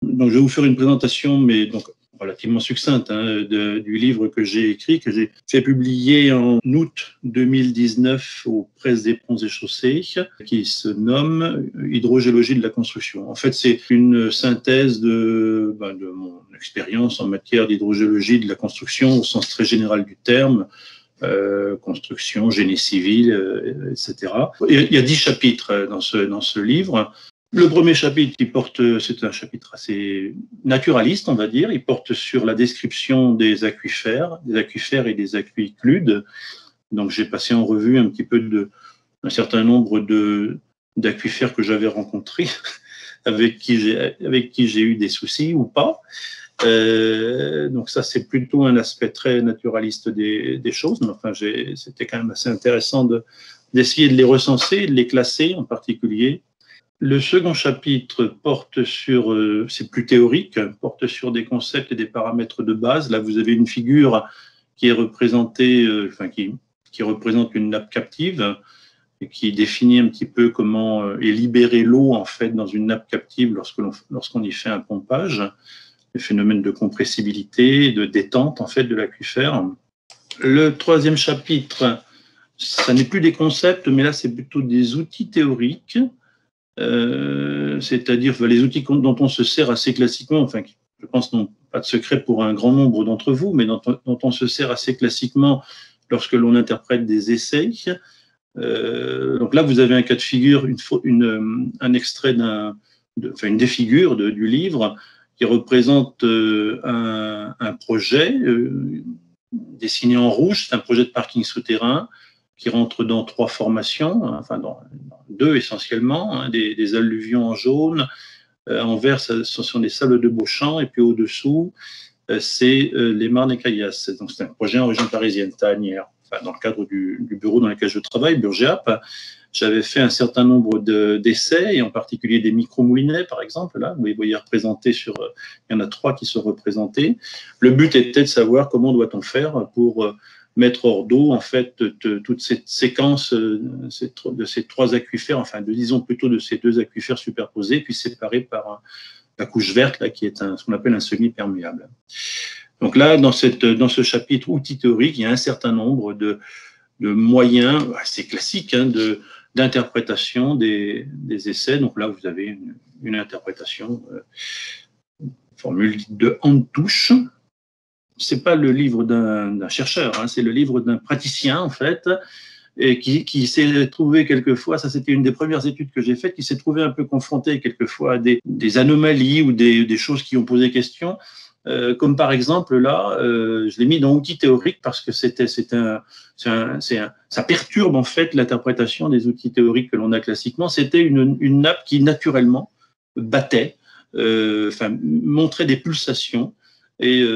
Donc, je vais vous faire une présentation, mais donc relativement succincte, du livre que j'ai écrit, que j'ai fait publier en août 2019 aux Presses des Ponts et Chaussées, qui se nomme Hydrogéologie de la construction. En fait, c'est une synthèse de mon expérience en matière d'hydrogéologie de la construction au sens très général du terme. Construction, génie civil, etc. Il y a 10 chapitres dans ce livre. Le premier chapitre, c'est un chapitre assez naturaliste, on va dire. Il porte sur la description des aquifères et des aquicludes. Donc, j'ai passé en revue un petit peu un certain nombre d'aquifères que j'avais rencontrés, avec qui j'ai eu des soucis ou pas. Donc ça, c'est plutôt un aspect très naturaliste des choses, mais enfin, c'était quand même assez intéressant d'essayer de les recenser, de les classer en particulier. Le second chapitre porte sur, c'est plus théorique, porte sur des concepts et des paramètres de base. Là, vous avez une figure qui est représentée, qui représente une nappe captive et qui définit un petit peu comment est libérée l'eau en fait dans une nappe captive lorsqu'on y fait un pompage. Les phénomènes de compressibilité, de détente en fait de l'aquifère. Le troisième chapitre, ça n'est plus des concepts, mais là c'est plutôt des outils théoriques, c'est-à-dire les outils dont on se sert assez classiquement, enfin je pense non pas de secret pour un grand nombre d'entre vous, mais dont on se sert assez classiquement lorsque l'on interprète des essais. Donc là vous avez un cas de figure, un extrait une des figures du livre, qui représente un projet dessiné en rouge. C'est un projet de parking souterrain qui rentre dans 3 formations, enfin dans 2 essentiellement, des alluvions en jaune. En vert, ce sont des sables de Beauchamp, et puis au-dessous, c'est les Marnes et Caillasses. Donc c'est un projet en région parisienne, Tanière. Enfin, dans le cadre du bureau dans lequel je travaille, Burgeap, j'avais fait un certain nombre d'essais, et en particulier des micro-moulinets, par exemple. Là, vous les voyez représentés il y en a 3 qui sont représentés. Le but était de savoir comment doit-on faire pour mettre hors d'eau, en fait, toute cette séquence de ces 3 aquifères, enfin, disons plutôt de ces 2 aquifères superposés, puis séparés par la couche verte, là, qui est ce qu'on appelle un semi-perméable. Donc là, dans ce chapitre outils théoriques, il y a un certain nombre de moyens assez classiques d'interprétation des essais. Donc là, vous avez une interprétation, formule de Antouche. C'est pas le livre d'un chercheur, c'est le livre d'un praticien, en fait, et qui s'est trouvé quelquefois, ça c'était une des premières études que j'ai faites, qui s'est trouvé un peu confronté quelquefois à des anomalies ou des choses qui ont posé question. Comme par exemple là, je l'ai mis dans outils théoriques parce que ça perturbe en fait l'interprétation des outils théoriques que l'on a classiquement. C'était une nappe qui naturellement battait, montrait des pulsations. Et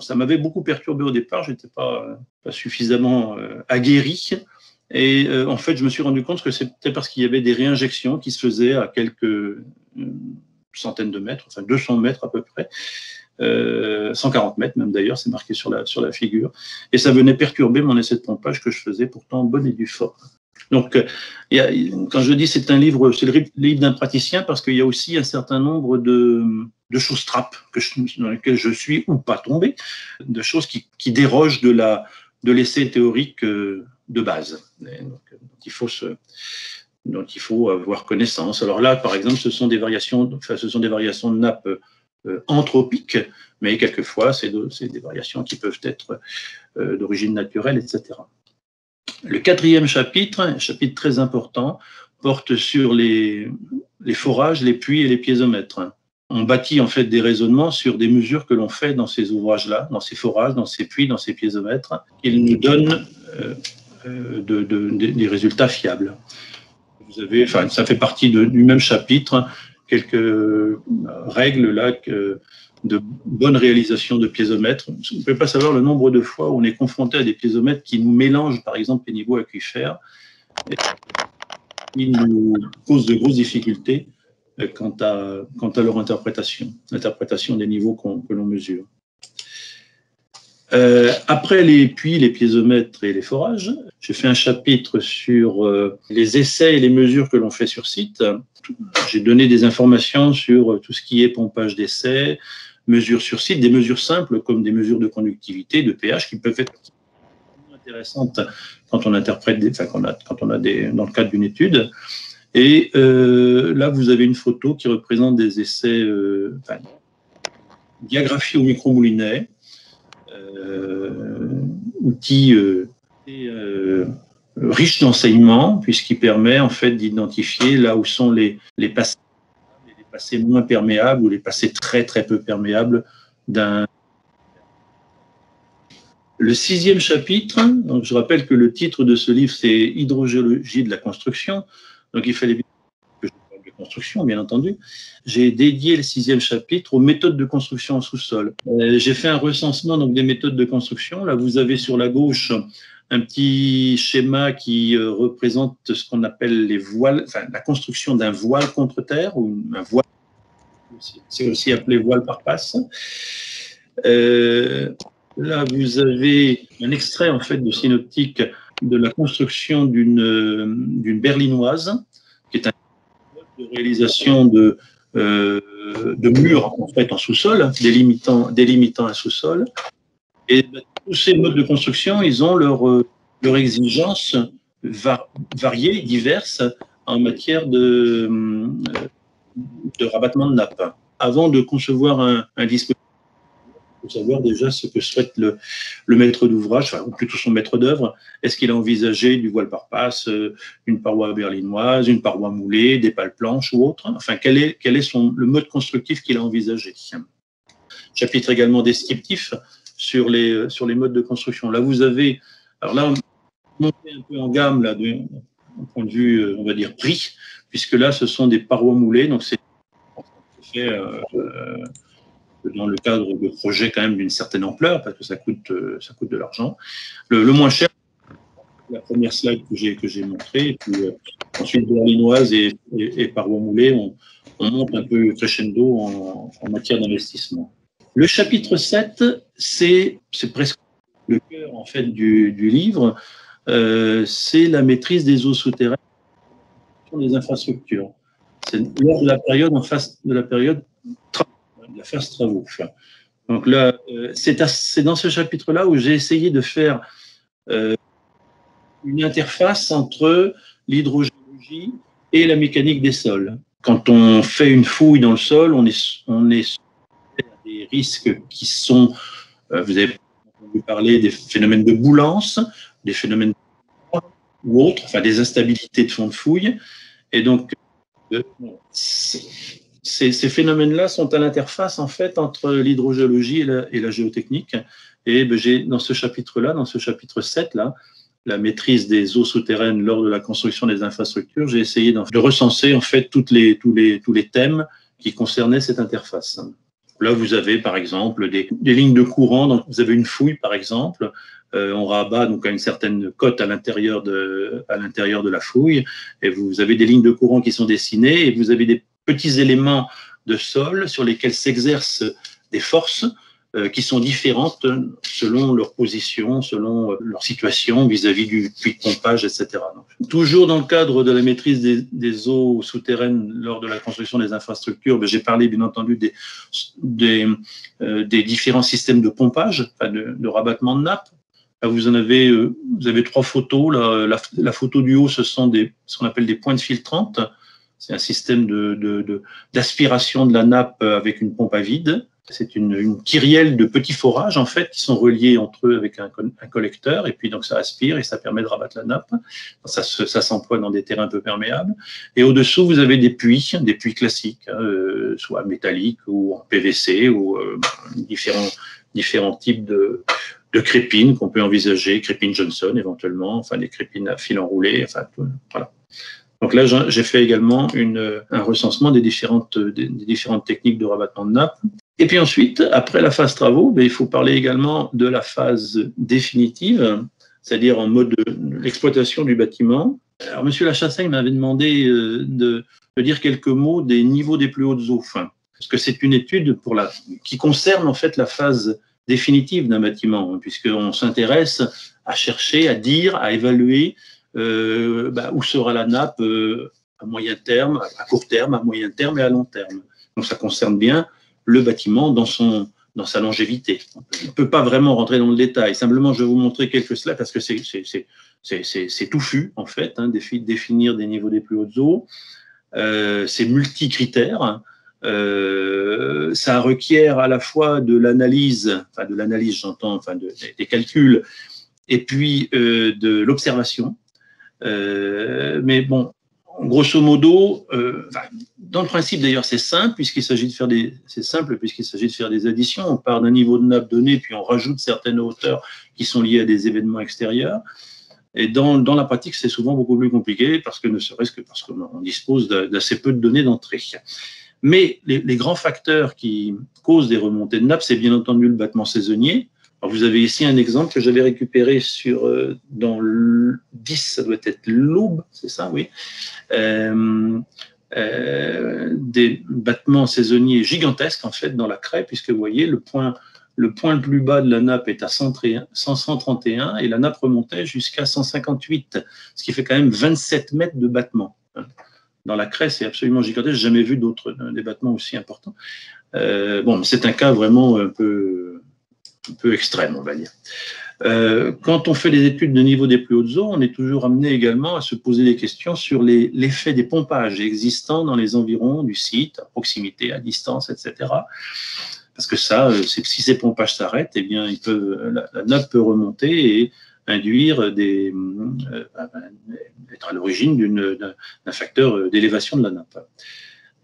ça m'avait beaucoup perturbé au départ. J'étais pas suffisamment aguerri. Et en fait, je me suis rendu compte que c'était parce qu'il y avait des réinjections qui se faisaient à quelques centaines de mètres, enfin 200 mètres à peu près. 140 mètres même d'ailleurs, c'est marqué sur la figure, et ça venait perturber mon essai de pompage que je faisais pourtant bon et due forme. Donc, quand je dis c'est le livre d'un praticien, parce qu'il y a aussi un certain nombre de choses trappes dans lesquelles je suis ou pas tombé, de choses qui dérogent de l'essai théorique de base. Donc, il faut avoir connaissance. Alors là, par exemple, ce sont des variations de nappe anthropiques, mais quelquefois, c'est des variations qui peuvent être d'origine naturelle, etc. Le 4e chapitre, un chapitre très important, porte sur les forages, les puits et les piézomètres. On bâtit en fait des raisonnements sur des mesures que l'on fait dans ces ouvrages-là, dans ces forages, dans ces puits, dans ces piézomètres. Ils nous donnent des résultats fiables. Ça fait partie du même chapitre, quelques règles là de bonne réalisation de piézomètres. Vous ne pouvez pas savoir le nombre de fois où on est confronté à des piézomètres qui nous mélangent, par exemple, les niveaux aquifères, et qui nous causent de grosses difficultés quant à leur interprétation des niveaux que l'on mesure. Après les puits, les piézomètres et les forages, j'ai fait un chapitre sur les essais et les mesures que l'on fait sur site. J'ai donné des informations sur tout ce qui est pompage d'essais, mesures sur site, des mesures simples comme des mesures de conductivité, de pH, qui peuvent être intéressantes quand on interprète, quand on a dans le cadre d'une étude. Et là, vous avez une photo qui représente des essais diagraphiés au micromoulinet. Outil riche d'enseignements, puisqu'il permet en fait d'identifier là où sont les passés moins perméables ou les passés très très peu perméables d'un. Le 6e chapitre, donc je rappelle que le titre de ce livre c'est Hydrogéologie de la construction, donc il fallait que je parle de construction, bien entendu. J'ai dédié le 6e chapitre aux méthodes de construction en sous-sol. J'ai fait un recensement donc, des méthodes de construction. Là, vous avez sur la gauche un petit schéma qui représente ce qu'on appelle les voiles, la construction d'un voile contre terre, ou un voile, c'est aussi appelé voile par passe. Là, vous avez un extrait en fait de synoptique de la construction d'une berlinoise, qui est un mode de réalisation de murs en fait en sous-sol, délimitant un sous-sol. Et tous ces modes de construction, ils ont leurs exigences variées, diverses en matière de rabattement de nappe. Avant de concevoir un dispositif, il faut savoir déjà ce que souhaite le maître d'ouvrage, ou plutôt son maître d'œuvre. Est-ce qu'il a envisagé du voile par passe, une paroi berlinoise, une paroi moulée, des pales planches ou autre? Enfin, quel est le mode constructif qu'il a envisagé? Chapitre également descriptif sur les modes de construction. Là, vous avez, alors là, on monte un peu en gamme, là, d'un point de vue, on va dire, prix, puisque là, ce sont des parois moulées, donc c'est fait dans le cadre de projets quand même d'une certaine ampleur, parce que ça coûte de l'argent. Le moins cher, la première slide que j'ai montrée, et puis ensuite berlinoise et parois moulées, on monte un peu crescendo en matière d'investissement. Le chapitre 7, c'est presque le cœur en fait du livre, c'est la maîtrise des eaux souterraines, des infrastructures. C'est lors de la période de la phase travaux. Donc là, c'est dans ce chapitre-là où j'ai essayé de faire une interface entre l'hydrogéologie et la mécanique des sols. Quand on fait une fouille dans le sol, on est des risques qui sont, vous avez entendu parler des phénomènes de boulance, des phénomènes ou autres, enfin des instabilités de fond de fouille. Et donc, ces phénomènes-là sont à l'interface en fait entre l'hydrogéologie et la géotechnique. Et j'ai dans ce chapitre-là, dans ce chapitre 7 là, la maîtrise des eaux souterraines lors de la construction des infrastructures, j'ai essayé de recenser en fait tous les thèmes qui concernaient cette interface. Là, vous avez par exemple des lignes de courant. Donc, vous avez une fouille, par exemple. On rabat donc à une certaine cote à l'intérieur de la fouille, et vous avez des lignes de courant qui sont dessinées, et vous avez des petits éléments de sol sur lesquels s'exercent des forces qui sont différentes selon leur position, selon leur situation vis-à-vis du puits de pompage, etc. Donc, toujours dans le cadre de la maîtrise des eaux souterraines lors de la construction des infrastructures, j'ai parlé bien entendu des différents systèmes de pompage, de rabattement de nappe. Là, vous avez 3 photos. Là, la photo du haut, ce sont ce qu'on appelle des pointes filtrantes. C'est un système d'aspiration de la nappe avec une pompe à vide. C'est une kyrielle de petits forages, en fait, qui sont reliés entre eux avec un collecteur, et puis donc ça aspire et ça permet de rabattre la nappe. Ça s'emploie dans des terrains peu perméables. Et au-dessous, vous avez des puits classiques, soit métalliques ou en PVC, ou différents types de crépines qu'on peut envisager, crépines Johnson éventuellement, enfin des crépines à fil enroulé, enfin voilà. Donc là, j'ai fait également un recensement des différentes techniques de rabattement de nappe. Et puis ensuite, après la phase travaux, il faut parler également de la phase définitive, c'est-à-dire en mode l'exploitation du bâtiment. Alors, M. Lachassaigne m'avait demandé de dire quelques mots des niveaux des plus hautes eaux, parce que c'est une étude qui concerne en fait la phase définitive d'un bâtiment, hein, puisqu'on s'intéresse à chercher, à dire, à évaluer où sera la nappe à moyen terme, à court terme, à moyen terme et à long terme. Donc ça concerne bien le bâtiment dans sa longévité. On ne peut pas vraiment rentrer dans le détail. Simplement, je vais vous montrer quelques slides parce que c'est touffu, en fait, hein, définir des niveaux des plus hautes eaux. C'est multicritères. Ça requiert à la fois de l'analyse, j'entends, des calculs, et puis de l'observation. Mais bon, grosso modo, dans le principe d'ailleurs c'est simple puisqu'il s'agit de faire des additions. On part d'un niveau de nappe donné puis on rajoute certaines hauteurs qui sont liées à des événements extérieurs. Et dans la pratique, c'est souvent beaucoup plus compliqué ne serait-ce que parce qu'on dispose d'assez peu de données d'entrée. Mais les grands facteurs qui causent des remontées de nappe, c'est bien entendu le battement saisonnier. Alors vous avez ici un exemple que j'avais récupéré dans le 10, ça doit être l'Aube, c'est ça, oui. Des battements saisonniers gigantesques en fait dans la craie, puisque vous voyez le point le plus bas de la nappe est à 131 et la nappe remontait jusqu'à 158, ce qui fait quand même 27 mètres de battement. Dans la craie, c'est absolument gigantesque. J'ai jamais vu des battements aussi importants. Bon, c'est un cas vraiment un peu extrême, on va dire. Quand on fait des études de niveau des plus hautes eaux, on est toujours amené également à se poser des questions sur l'effet des pompages existants dans les environs du site, à proximité, à distance, etc. Parce que ça, si ces pompages s'arrêtent, eh bien, la nappe peut remonter et induire être à l'origine d'un facteur d'élévation de la nappe.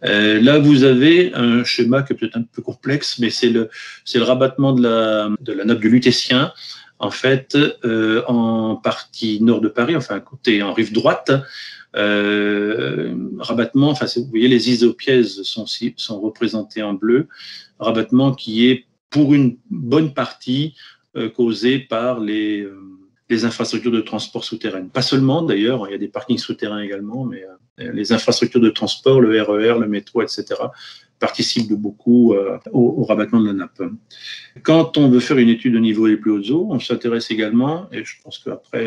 Là, vous avez un schéma qui est peut-être un peu complexe, mais c'est le rabattement de la nappe du Lutétien, en fait, en partie nord de Paris, enfin, côté en rive droite. Rabattement, enfin, vous voyez, les isopièses sont représentées en bleu. Rabattement qui est, pour une bonne partie, causé par les infrastructures de transport souterraines. Pas seulement, d'ailleurs, il y a des parkings souterrains également, mais les infrastructures de transport, le RER, le métro, etc., participent de beaucoup au rabattement de la nappe. Quand on veut faire une étude au niveau des plus hautes eaux, on s'intéresse également, et je pense qu'après,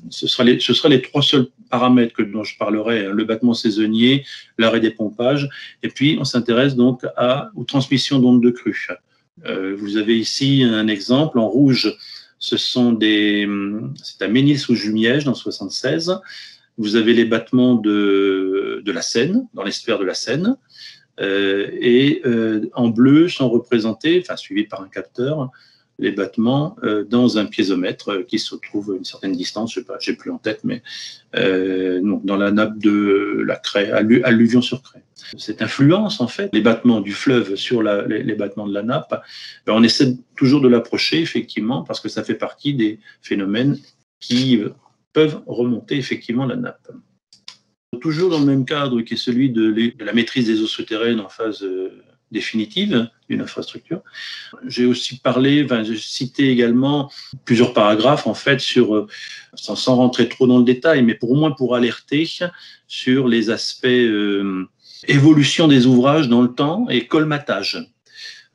ce sera les trois seuls paramètres dont je parlerai, hein, le battement saisonnier, l'arrêt des pompages, et puis on s'intéresse donc aux transmissions d'ondes de crue. Vous avez ici un exemple en rouge. C'est à Ménil-sous-Jumièges dans 76. Vous avez les battements de la Seine, dans l'estuaire de la Seine, et en bleu sont représentés, enfin suivis par un capteur, les battements dans un piézomètre qui se trouve à une certaine distance, je sais pas, j'ai plus en tête, mais dans la nappe de la Craie, alluvion-sur-Craie. Cette influence, en fait, les battements du fleuve sur les battements de la nappe, on essaie toujours de l'approcher, effectivement, parce que ça fait partie des phénomènes qui peuvent remonter, effectivement, la nappe. Toujours dans le même cadre qui est celui de la maîtrise des eaux souterraines en phase définitive d'une infrastructure. J'ai aussi j'ai cité également plusieurs paragraphes, en fait, sans rentrer trop dans le détail, mais au moins pour alerter sur les aspects évolution des ouvrages dans le temps et colmatage.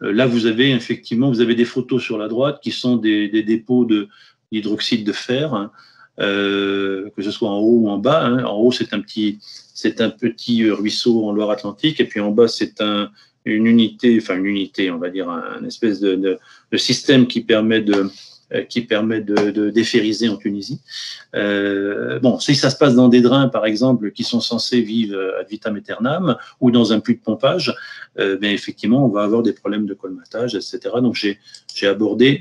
Là, vous avez des photos sur la droite qui sont des dépôts d'hydroxyde de fer, hein, que ce soit en haut ou en bas. Hein. En haut, c'est un petit ruisseau en Loire-Atlantique, et puis en bas, c'est une unité, on va dire, un espèce de système qui permet de déferriser en Tunisie. Si ça se passe dans des drains, par exemple, qui sont censés vivre ad vitam aeternam, ou dans un puits de pompage, effectivement, on va avoir des problèmes de colmatage, etc. Donc, j'ai abordé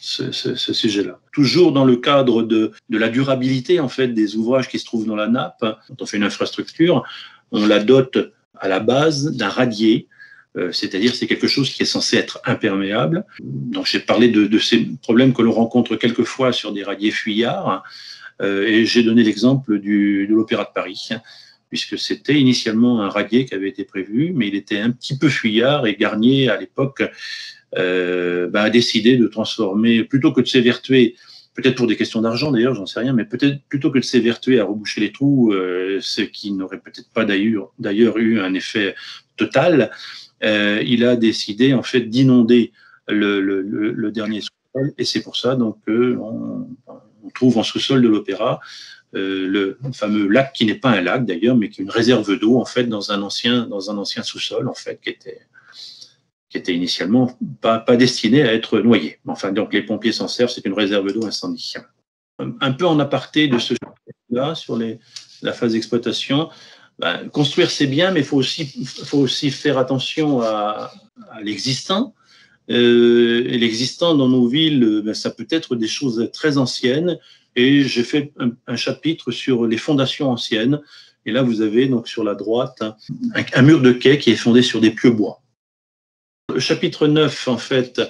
ce sujet-là. Toujours dans le cadre de la durabilité, en fait, des ouvrages qui se trouvent dans la nappe, quand on fait une infrastructure, on la dote à la base d'un radier, c'est-à-dire c'est quelque chose qui est censé être imperméable. Donc j'ai parlé de ces problèmes que l'on rencontre quelquefois sur des radiers fuyards, et j'ai donné l'exemple de l'Opéra de Paris, puisque c'était initialement un radier qui avait été prévu, mais il était un petit peu fuyard, et Garnier, à l'époque, a décidé de transformer, plutôt que de s'évertuer, peut-être pour des questions d'argent d'ailleurs, j'en sais rien, mais peut-être plutôt que de s'évertuer à reboucher les trous, ce qui n'aurait peut-être pas d'ailleurs eu un effet total, il a décidé en fait d'inonder le dernier sous-sol, et c'est pour ça donc on trouve en sous-sol de l'Opéra le fameux lac qui n'est pas un lac d'ailleurs, mais qui est une réserve d'eau en fait dans un ancien sous-sol en fait qui était initialement pas destiné à être noyé. Enfin, donc les pompiers s'en servent, c'est une réserve d'eau incendie. Un peu en aparté de ce chapitre-là sur la phase d'exploitation, construire c'est bien, mais il faut aussi faire attention à l'existant. Et l'existant dans nos villes, ça peut être des choses très anciennes. Et j'ai fait un chapitre sur les fondations anciennes. Et là, vous avez donc sur la droite un mur de quai qui est fondé sur des pieux bois. Le chapitre 9, en fait,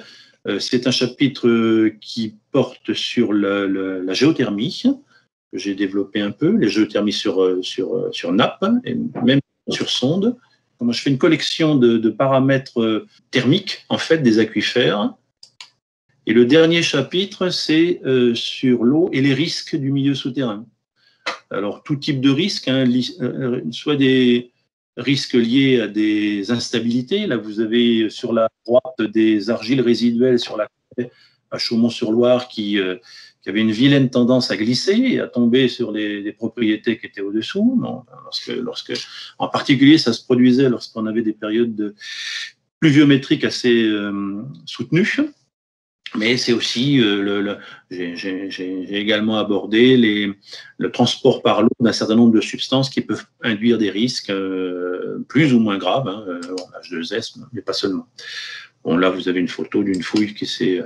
c'est un chapitre qui porte sur la géothermie, que j'ai développé un peu, les géothermies sur nappe et même sur sonde. Moi, je fais une collection de paramètres thermiques, en fait, des aquifères. Et le dernier chapitre, c'est sur l'eau et les risques du milieu souterrain. Alors, tout type de risques, hein, soit des risques liés à des instabilités. Là, vous avez sur la droite des argiles résiduelles sur la côte à Chaumont-sur-Loire qui avait une vilaine tendance à glisser et à tomber sur les propriétés qui étaient au-dessous. Lorsque, en particulier, ça se produisait lorsqu'on avait des périodes de pluviométriques assez soutenues. Mais c'est aussi, j'ai également abordé le transport par l'eau d'un certain nombre de substances qui peuvent induire des risques plus ou moins graves, hein, H2S, mais pas seulement. Bon, là, vous avez une photo d'une fouille qui s'est...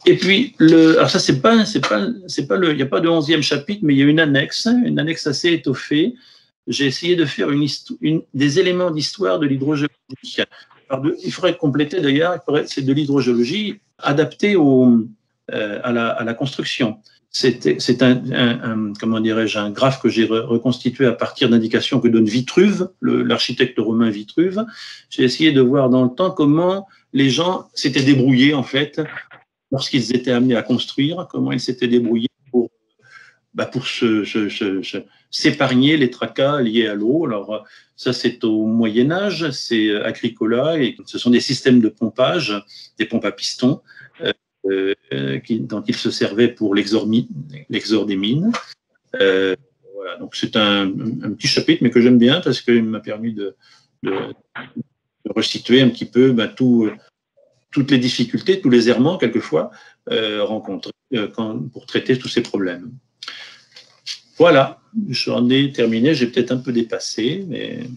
Et puis, alors ça, il n'y a pas de 11e chapitre, mais il y a une annexe assez étoffée. J'ai essayé de faire des éléments d'histoire de l'hydrogéologie. Il faudrait compléter d'ailleurs, c'est de l'hydrogéologie adaptée à la construction. C'est comment dirais-je, un graphe que j'ai reconstitué à partir d'indications que donne Vitruve, l'architecte romain Vitruve. J'ai essayé de voir dans le temps comment les gens s'étaient débrouillés en fait lorsqu'ils étaient amenés à construire, comment ils s'étaient débrouillés pour s'épargner les tracas liés à l'eau. Alors, ça, c'est au Moyen-Âge, c'est Agricola, et ce sont des systèmes de pompage, des pompes à piston, dont ils se servaient pour l'exor des mines. Voilà, donc c'est un petit chapitre, mais que j'aime bien parce qu'il m'a permis de resituer un petit peu toutes les difficultés, tous les errements, quelquefois, rencontrés pour traiter tous ces problèmes. Voilà, j'en ai terminé, j'ai peut-être un peu dépassé, mais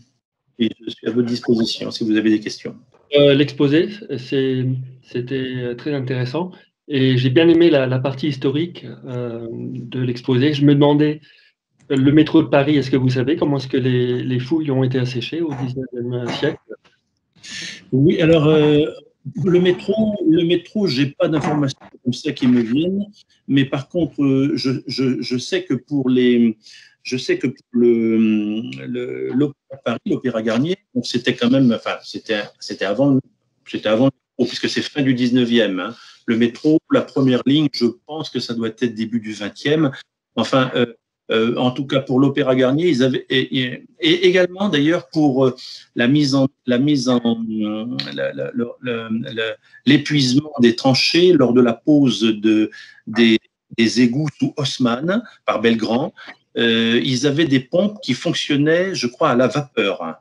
je suis à votre disposition si vous avez des questions. L'exposé, c'était très intéressant et j'ai bien aimé la partie historique de l'exposé. Je me demandais, le métro de Paris, est-ce que vous savez comment est-ce que les fouilles ont été asséchées au XIXe siècle? Oui, alors le métro, j'ai pas d'informations comme ça qui me viennent, mais par contre, je sais que pour l'Opéra Garnier, c'était quand même, enfin, c'était avant le métro, puisque c'est fin du 19e. Hein. Le métro, la première ligne, je pense que ça doit être début du 20e. Enfin, en tout cas pour l'Opéra Garnier, ils avaient et également d'ailleurs pour l'épuisement des tranchées lors de la pose des égouts sous Haussmann par Belgrand. Ils avaient des pompes qui fonctionnaient, je crois, à la vapeur. Hein.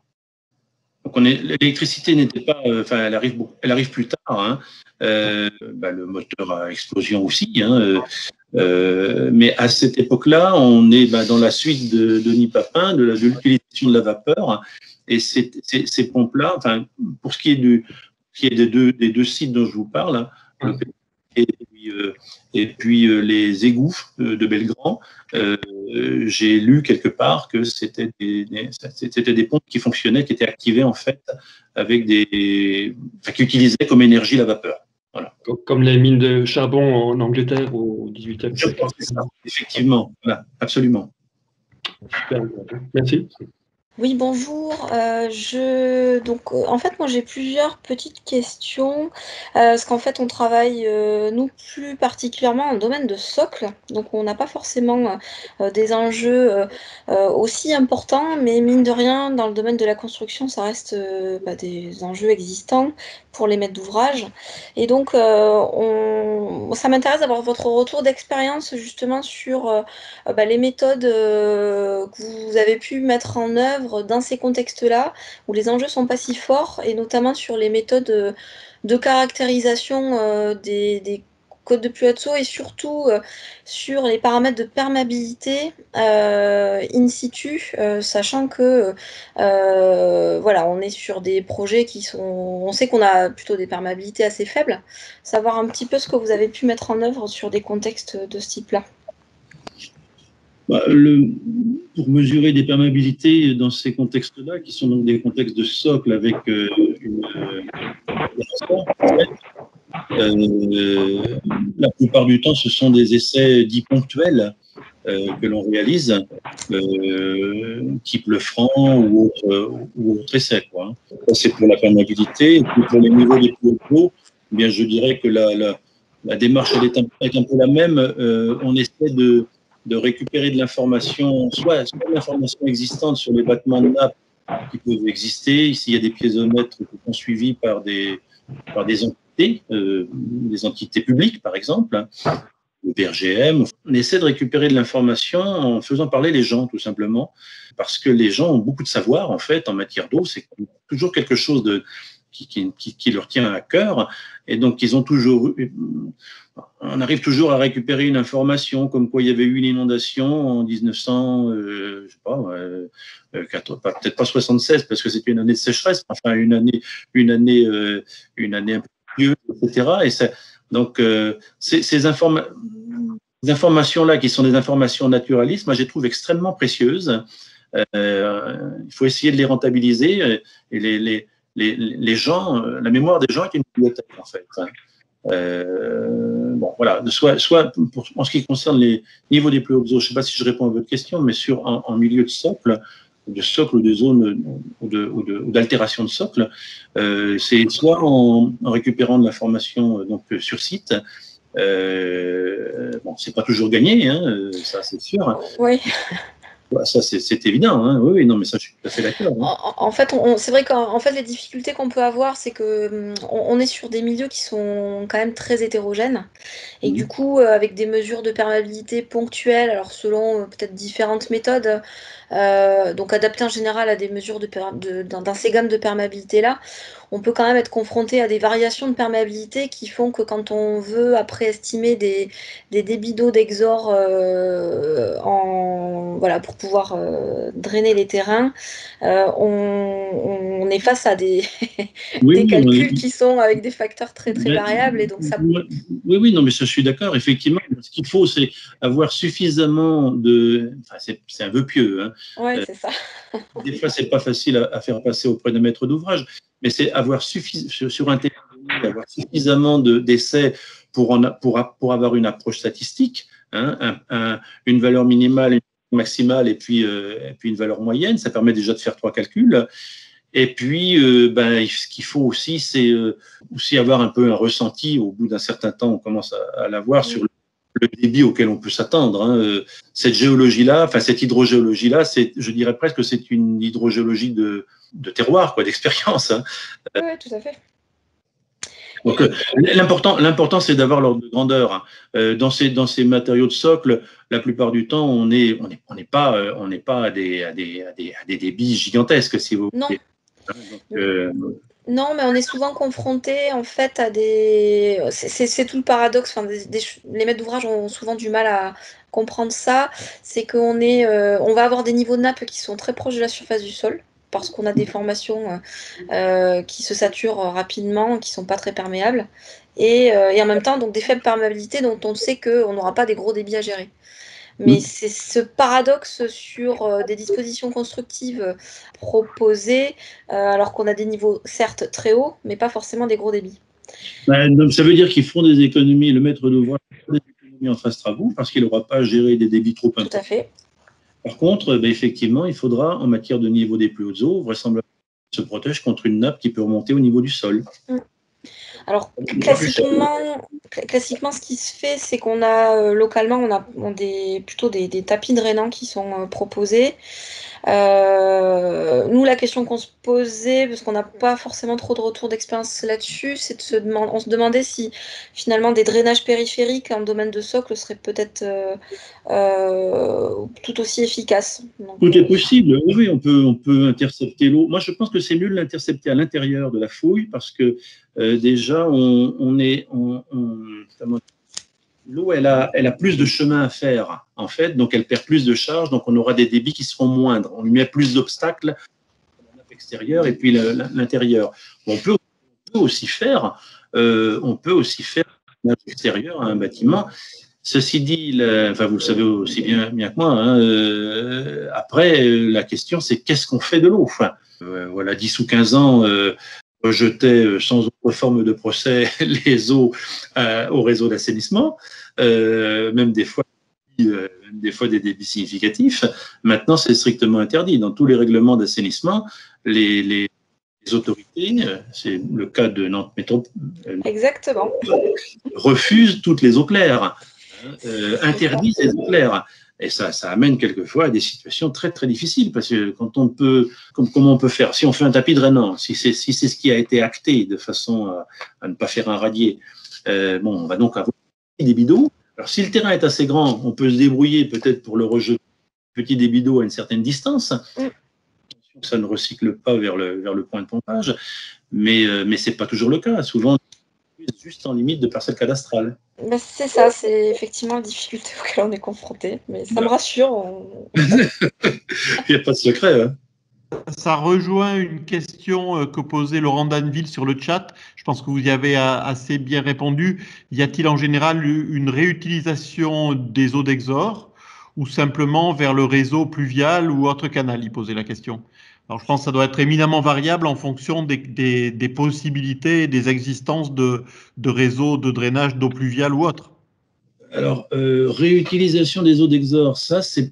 Donc l'électricité n'était pas, enfin, elle arrive plus tard. Hein. Le moteur à explosion aussi. Hein. Mais à cette époque-là, on est dans la suite de Denis Papin, de l'utilisation de la vapeur. Et ces pompes-là, enfin, pour ce qui est des deux sites dont je vous parle, hein, et puis les égouts de Belgrand, j'ai lu quelque part que c'était des pompes qui fonctionnaient, qui étaient activées en fait avec qui utilisaient comme énergie la vapeur. Voilà. Comme les mines de charbon en Angleterre au XVIIIe siècle. Je pense que c'est ça, effectivement, voilà, absolument. Super, merci. Oui, bonjour. En fait, moi, j'ai plusieurs petites questions. Parce qu'en fait, on travaille, nous, plus particulièrement dans le domaine de socle. Donc, on n'a pas forcément des enjeux aussi importants, mais mine de rien, dans le domaine de la construction, ça reste des enjeux existants pour les maîtres d'ouvrage. Et donc, ça m'intéresse d'avoir votre retour d'expérience justement sur les méthodes que vous avez pu mettre en œuvre dans ces contextes-là, où les enjeux sont pas si forts, et notamment sur les méthodes de caractérisation des côtes de Puazzo et surtout sur les paramètres de perméabilité in situ, sachant que voilà, on est sur des projets qui sont, on sait qu'on a plutôt des perméabilités assez faibles, savoir un petit peu ce que vous avez pu mettre en œuvre sur des contextes de ce type-là. Bah, pour mesurer des perméabilités dans ces contextes-là, qui sont donc des contextes de socle avec la plupart du temps, ce sont des essais dits ponctuels que l'on réalise, type le franc ou autre essai, quoi. Ça, c'est pour la perméabilité. Et puis pour les niveaux des plus hauts, eh bien, je dirais que la démarche est un peu la même. On essaie de récupérer de l'information, soit l'information existante sur les battements de nappe qui peuvent exister. Ici, il y a des piézomètres qui sont suivis par des entités publiques, par exemple, le PRGM. On essaie de récupérer de l'information en faisant parler les gens, tout simplement, parce que les gens ont beaucoup de savoir, en fait, en matière d'eau. C'est toujours quelque chose qui leur tient à cœur. Et donc, on arrive toujours à récupérer une information comme quoi il y avait eu une inondation en 1900, je sais pas, peut-être pas 76 parce que c'était une année de sécheresse, enfin une année un peu plus, etc. Et ça, donc ces informations-là, qui sont des informations naturalistes, moi je les trouve extrêmement précieuses. Il faut essayer de les rentabiliser et les gens, la mémoire des gens est une bibliothèque en fait. Bon, voilà. En ce qui concerne les niveaux des plus hautes eaux, je ne sais pas si je réponds à votre question, mais en milieu de socle ou de zone ou d'altération de socle, c'est soit en récupérant de l'information sur site. C'est pas toujours gagné, hein, ça c'est sûr. Oui. Ça, c'est évident. Hein. Oui, non, mais ça, je suis tout à fait d'accord. Hein. En fait, c'est vrai qu'en fait, les difficultés qu'on peut avoir, c'est que on est sur des milieux qui sont quand même très hétérogènes. Et du coup, avec des mesures de perméabilité ponctuelles, alors selon peut-être différentes méthodes, donc adaptées en général à des mesures dans ces gammes de perméabilité-là, on peut quand même être confronté à des variations de perméabilité qui font que quand on veut après estimer des débits d'eau d'exor voilà, pour pouvoir drainer les terrains, on est face à des calculs qui sont avec des facteurs très très variables. Et donc ça... Oui, non, mais ça, je suis d'accord. Effectivement, ce qu'il faut, c'est avoir suffisamment de... Enfin, c'est un vœu pieux. Hein. Ouais, c'est ça. Des fois, c'est pas facile à faire passer auprès d'un maître d'ouvrage, mais c'est avoir sur un terrain donné, avoir suffisamment d'essais pour avoir une approche statistique, hein, une valeur minimale, une maximale et puis une valeur moyenne. Ça permet déjà de faire 3 calculs. Et puis, ce qu'il faut aussi, c'est aussi avoir un peu un ressenti. Au bout d'un certain temps, on commence à l'avoir sur le débit auquel on peut s'attendre. Hein. Cette géologie-là, enfin cette hydrogéologie-là, je dirais presque que c'est une hydrogéologie de terroir, quoi, d'expérience. Hein. Oui, tout à fait. Donc, l'important, c'est d'avoir l'ordre de grandeur. Dans ces matériaux de socle, la plupart du temps, on n'est pas à des débits gigantesques, si vous voulez. Non, mais on est souvent confronté en fait à des... C'est tout le paradoxe. Enfin, les maîtres d'ouvrage ont souvent du mal à comprendre ça. C'est qu'on on va avoir des niveaux de nappe qui sont très proches de la surface du sol parce qu'on a des formations qui se saturent rapidement, qui sont pas très perméables. Et en même temps, donc des faibles perméabilités dont on sait qu'on n'aura pas des gros débits à gérer. Mais c'est ce paradoxe sur des dispositions constructives proposées, alors qu'on a des niveaux certes très hauts, mais pas forcément des gros débits. Donc, ça veut dire qu'ils feront des économies, le maître d'ouvrage fera des économies en phase travaux, parce qu'il n'aura pas à gérer des débits trop importants. Tout à fait. Par contre, effectivement, il faudra, en matière de niveau des plus hautes eaux, vraisemblablement se protège contre une nappe qui peut remonter au niveau du sol. Alors, classiquement, ce qui se fait, c'est qu'on a localement, on a plutôt des tapis drainants qui sont proposés. Nous, la question qu'on se posait, parce qu'on n'a pas forcément trop de retour d'expérience là-dessus, c'est on se demandait si finalement des drainages périphériques en domaine de socle seraient peut-être tout aussi efficaces. Donc, tout est possible. Oui, on peut intercepter l'eau. Moi, je pense que c'est mieux de l'intercepter à l'intérieur de la fouille parce que déjà, l'eau, elle a plus de chemin à faire, en fait, donc elle perd plus de charge, donc on aura des débits qui seront moindres. On lui met plus d'obstacles à la nappe extérieure et puis l'intérieur. On peut aussi faire un drainage extérieur à un bâtiment. Ceci dit, vous le savez aussi bien que moi, hein, après, la question, c'est qu'est-ce qu'on fait de l'eau? Enfin, voilà, 10 ou 15 ans, rejetait sans autre forme de procès les eaux au réseau d'assainissement, même des fois des débits significatifs. Maintenant, c'est strictement interdit. Dans tous les règlements d'assainissement, les autorités, c'est le cas de Nantes Métropole, exactement, refusent toutes les eaux claires, interdisent les eaux claires. Et ça amène quelquefois à des situations très très difficiles parce que comment on peut faire si on fait un tapis drainant, si c'est ce qui a été acté de façon à ne pas faire un radier, on va donc avoir des débits d'eau. Alors si le terrain est assez grand, on peut se débrouiller peut-être pour le rejeter petit débit d'eau à une certaine distance. Ça ne recycle pas vers le point de pompage, mais c'est pas toujours le cas. Souvent juste en limite de parcelle cadastrale. C'est ça, c'est effectivement la difficulté auquel on est confronté, mais ça me rassure. Il n'y a pas de secret. Hein. Ça rejoint une question que posait Laurent Danville sur le chat. Je pense que vous y avez assez bien répondu. Y a-t-il en général une réutilisation des eaux d'exor ou simplement vers le réseau pluvial ou autre canal? Il posait la question. Alors, je pense que ça doit être éminemment variable en fonction des possibilités et des existences de réseaux de drainage d'eau pluviale ou autre. Alors, réutilisation des eaux d'exor, ça, c'est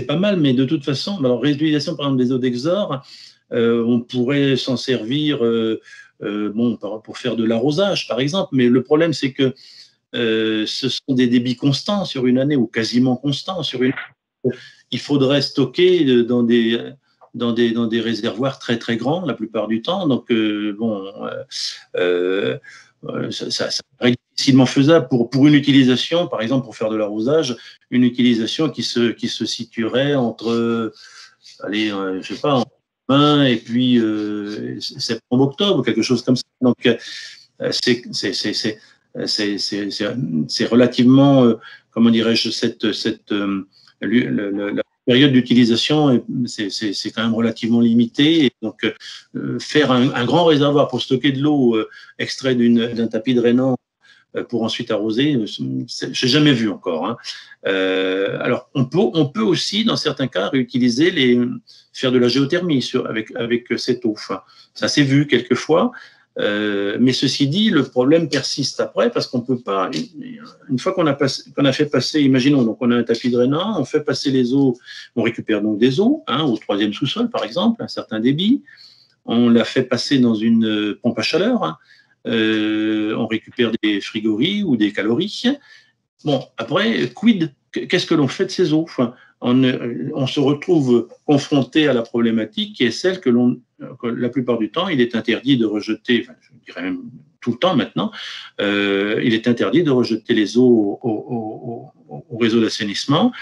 pas mal, mais de toute façon, alors réutilisation par exemple des eaux d'exor, on pourrait s'en servir pour faire de l'arrosage, par exemple, mais le problème, c'est que ce sont des débits constants sur une année ou quasiment constants sur une année. Il faudrait stocker dans des réservoirs très très grands la plupart du temps. Donc ça serait difficilement faisable pour une utilisation, par exemple pour faire de l'arrosage, une utilisation qui se situerait entre, je sais pas, en 20 et puis septembre-octobre, quelque chose comme ça. Donc c'est relativement, comment dirais-je, la période d'utilisation, c'est quand même relativement limité. Et donc, faire un grand réservoir pour stocker de l'eau extrait d'un tapis drainant pour ensuite arroser, j'ai jamais vu encore. Hein. Alors, on peut aussi, dans certains cas, réutiliser faire de la géothermie avec cette eau. Enfin, ça s'est vu quelquefois. Mais ceci dit, le problème persiste après parce qu'on peut pas. Une fois qu'on a fait passer, imaginons, donc on a un tapis drainant, on fait passer les eaux, on récupère donc des eaux, au 3e sous-sol par exemple, un certain débit, on la fait passer dans une pompe à chaleur, on récupère des frigories ou des calories. Bon, après, quid? Qu'est-ce que l'on fait de ces eaux? Enfin, on se retrouve confronté à la problématique qui est celle que la plupart du temps, il est interdit de rejeter, enfin, je dirais même tout le temps maintenant, il est interdit de rejeter les eaux au réseau d'assainissement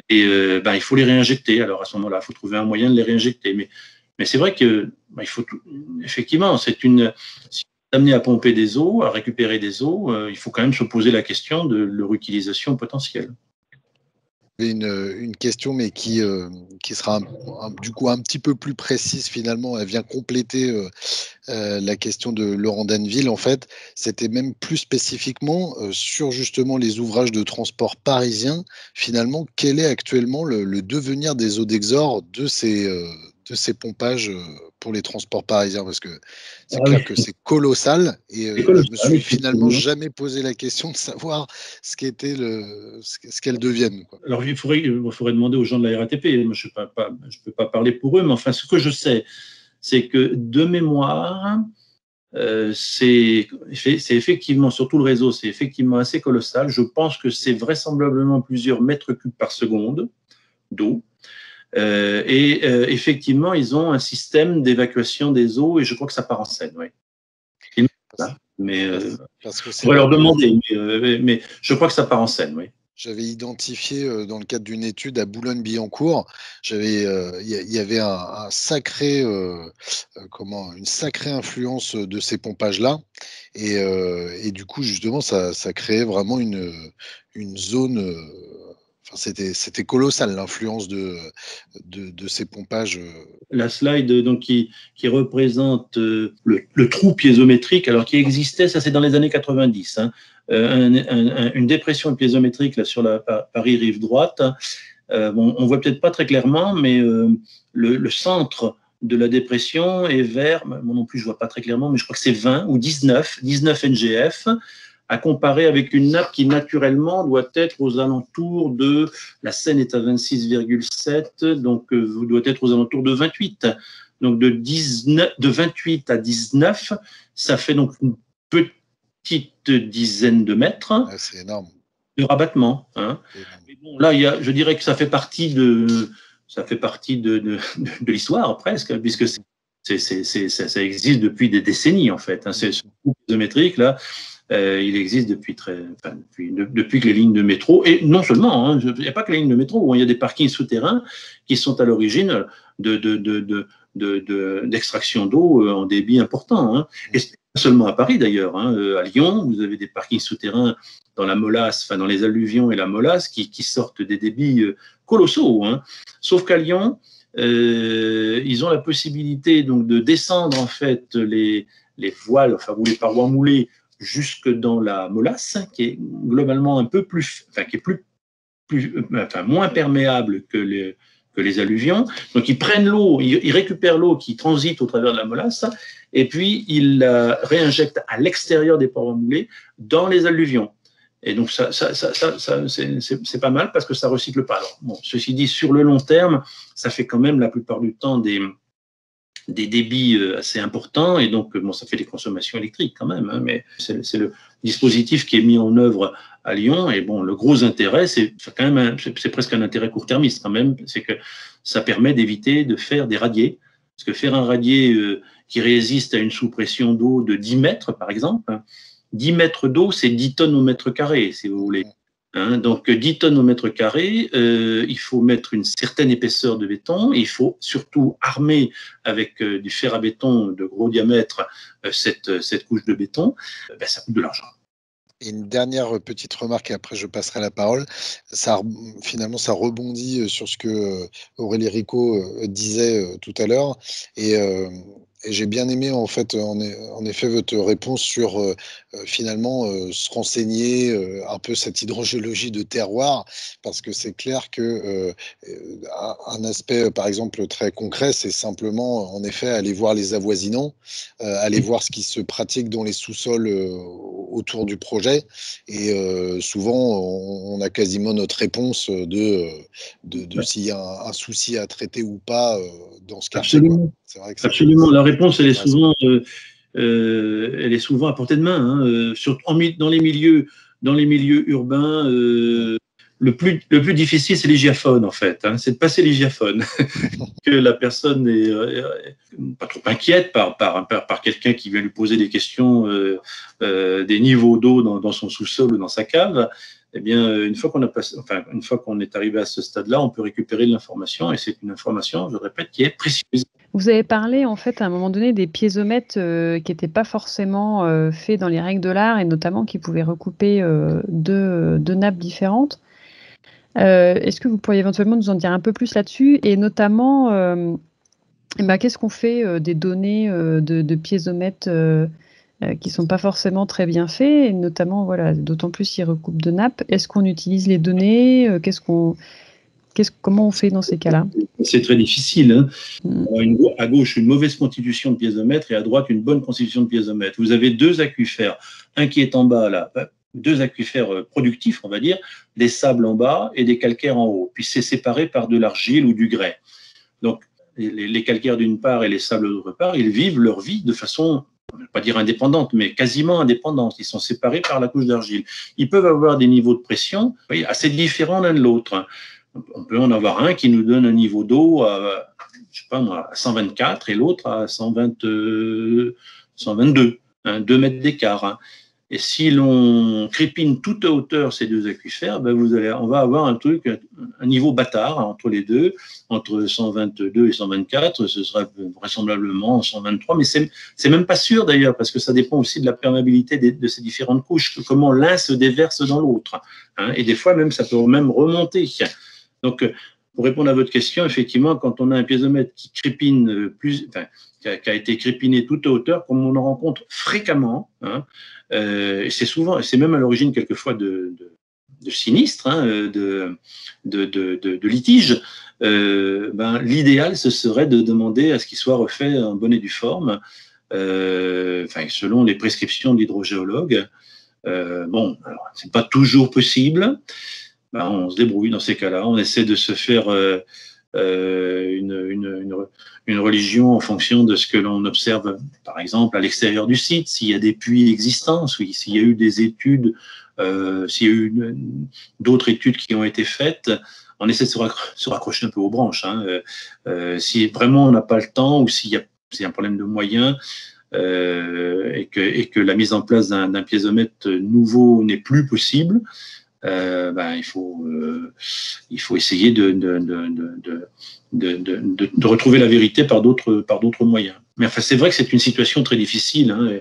et il faut les réinjecter. Alors à ce moment-là, il faut trouver un moyen de les réinjecter. Mais c'est vrai que il faut effectivement, si on est amené à pomper des eaux, à récupérer des eaux, il faut quand même se poser la question de leur utilisation potentielle. Une question, mais qui sera du coup un petit peu plus précise finalement. Elle vient compléter la question de Laurent Danville. En fait, c'était même plus spécifiquement sur justement les ouvrages de transport parisiens. Finalement, quel est actuellement le devenir des eaux d'exor de ces pompages pour les transports parisiens? Parce que c'est Ah clair oui. que c'est colossal et C'est je colossal, me suis finalement effectivement. jamais posé la question de savoir ce qu'elles deviennent, quoi. Alors, il faudrait demander aux gens de la RATP. Moi, je ne peux pas parler pour eux, mais enfin, ce que je sais, c'est que de mémoire, c'est effectivement, sur tout le réseau, c'est effectivement assez colossal. Je pense que c'est vraisemblablement plusieurs mètres cubes par seconde d'eau. Effectivement, ils ont un système d'évacuation des eaux et je crois que ça part en Seine, oui. Mais Parce que on c'est pourrait vrai leur que demander, mais je crois que ça part en Seine, oui. j'avais identifié dans le cadre d'une étude à Boulogne-Billancourt, il y avait une sacrée influence de ces pompages-là, et du coup justement ça créait vraiment une zone. Enfin, c'était colossal l'influence de ces pompages. La slide donc, qui représente le trou piézométrique, alors qui existait, ça c'est dans les années 90, hein, une dépression piézométrique là, sur la Paris rive droite. Bon, on voit peut-être pas très clairement, mais le centre de la dépression est vers, moi non plus je vois pas très clairement, mais je crois que c'est 20 ou 19 NGF, à comparer avec une nappe qui naturellement doit être aux alentours de, la Seine est à 26,7, donc doit être aux alentours de 28. Donc de 28 à 19, ça fait donc une petite dizaine de mètres. Ouais, c'est énorme. De rabattement. Hein. Mais bon, là, je dirais que ça fait partie de l'histoire presque, puisque ça existe depuis des décennies en fait. Hein. Ce trou piézométrique là, il existe depuis que les lignes de métro, et non seulement, hein, il n'y a pas que les lignes de métro, hein, il y a des parkings souterrains qui sont à l'origine d'extraction d'eau en débit important. Hein. Et c'est pas seulement à Paris d'ailleurs. Hein. À Lyon, vous avez des parkings souterrains dans la Molasse, dans les alluvions et la Molasse, qui sortent des débits colossaux. Hein. Sauf qu'à Lyon, ils ont la possibilité donc de descendre en fait les voiles, ou les parois moulées jusque dans la Molasse, qui est globalement un peu plus, qui est moins perméable que les alluvions. Donc ils prennent l'eau, ils récupèrent l'eau qui transite au travers de la Molasse, et puis ils la réinjectent à l'extérieur des parois moulées dans les alluvions. Et donc ça c'est pas mal parce que ça recycle pas. Alors, bon, ceci dit, sur le long terme, ça fait quand même la plupart du temps des débits assez importants, et donc bon, ça fait des consommations électriques quand même, hein, mais c'est le dispositif qui est mis en œuvre à Lyon, et bon, le gros intérêt, c'est quand même c'est presque un intérêt court-termiste quand même, c'est que ça permet d'éviter de faire des radiers, parce que faire un radier qui résiste à une sous-pression d'eau de 10 mètres par exemple, 10 mètres d'eau, c'est 10 tonnes au mètre carré, si vous voulez. Hein, donc 10 tonnes au mètre carré, il faut mettre une certaine épaisseur de béton, et il faut surtout armer avec du fer à béton de gros diamètre cette couche de béton, ça coûte de l'argent. Et une dernière petite remarque, et après je passerai la parole. Finalement, ça rebondit sur ce que Aurélie Ricot disait tout à l'heure. Et j'ai bien aimé en fait, en effet, votre réponse sur finalement se renseigner un peu cette hydrogéologie de terroir, parce que c'est clair que un aspect, par exemple, très concret, c'est simplement en effet aller voir les avoisinants, aller voir ce qui se pratique dans les sous-sols autour du projet, et souvent on a quasiment notre réponse de s'il y a un souci à traiter ou pas dans ce quartier. Absolument. C'est vrai que absolument. La réponse, elle est souvent à portée de main. Hein. Dans les milieux urbains, le plus difficile, c'est l'hygiaphone, en fait. Hein. C'est de passer l'hygiaphone. Que la personne n'est pas trop inquiète par quelqu'un qui vient lui poser des questions des niveaux d'eau dans son sous-sol ou dans sa cave. Eh bien, une fois qu'on est arrivé à ce stade-là, on peut récupérer de l'information, et c'est une information, je répète, qui est précieuse. Vous avez parlé, en fait, à un moment donné, des piézomètres qui n'étaient pas forcément faits dans les règles de l'art, et notamment qui pouvaient recouper deux nappes différentes. Est-ce que vous pourriez éventuellement nous en dire un peu plus là-dessus, et notamment, qu'est-ce qu'on fait des données de piézomètres qui ne sont pas forcément très bien faits, et notamment, voilà, d'autant plus s'ils recoupent deux nappes. Est-ce qu'on utilise les données Comment on fait dans ces cas-là? C'est très difficile. Hein. À gauche, une mauvaise constitution de piézomètre et à droite, une bonne constitution de piézomètre. Vous avez deux aquifères, un qui est en bas, là, deux aquifères productifs, on va dire, des sables en bas et des calcaires en haut. Puis c'est séparé par de l'argile ou du grès. Donc, les calcaires d'une part et les sables d'autre part, ils vivent leur vie de façon, on ne va pas dire indépendante, mais quasiment indépendante. Ils sont séparés par la couche d'argile. Ils peuvent avoir des niveaux de pression assez différents l'un de l'autre. On peut en avoir un qui nous donne un niveau d'eau à, je sais pas moi, à 124 et l'autre à 122, 2 mètres d'écart. Hein. Et si l'on crépine tout à hauteur ces deux aquifères, ben on va avoir un niveau bâtard entre les deux, entre 122 et 124, ce sera vraisemblablement 123, mais c'est même pas sûr d'ailleurs, parce que ça dépend aussi de la perméabilité de ces différentes couches, comment l'un se déverse dans l'autre. Hein, et des fois, ça peut même remonter. Donc, pour répondre à votre question, effectivement, quand on a un piézomètre qui crépine qui a été crépiné tout à hauteur, comme on en rencontre fréquemment, hein, c'est même à l'origine quelquefois de sinistres, hein, de litiges. L'idéal, ce serait de demander à ce qu'il soit refait en bonne et due forme, selon les prescriptions de l'hydrogéologue. Alors, c'est pas toujours possible. On se débrouille dans ces cas-là. On essaie de se faire une religion en fonction de ce que l'on observe, par exemple, à l'extérieur du site, s'il y a des puits existants, s'il y a eu des études, s'il y a eu d'autres études qui ont été faites. On essaie de se raccrocher un peu aux branches. Hein. Si vraiment on n'a pas le temps ou s'il y a un problème de moyens, et que la mise en place d'un piézomètre nouveau n'est plus possible, il faut essayer de retrouver la vérité par d'autres moyens. Mais enfin, c'est vrai que c'est une situation très difficile. Hein.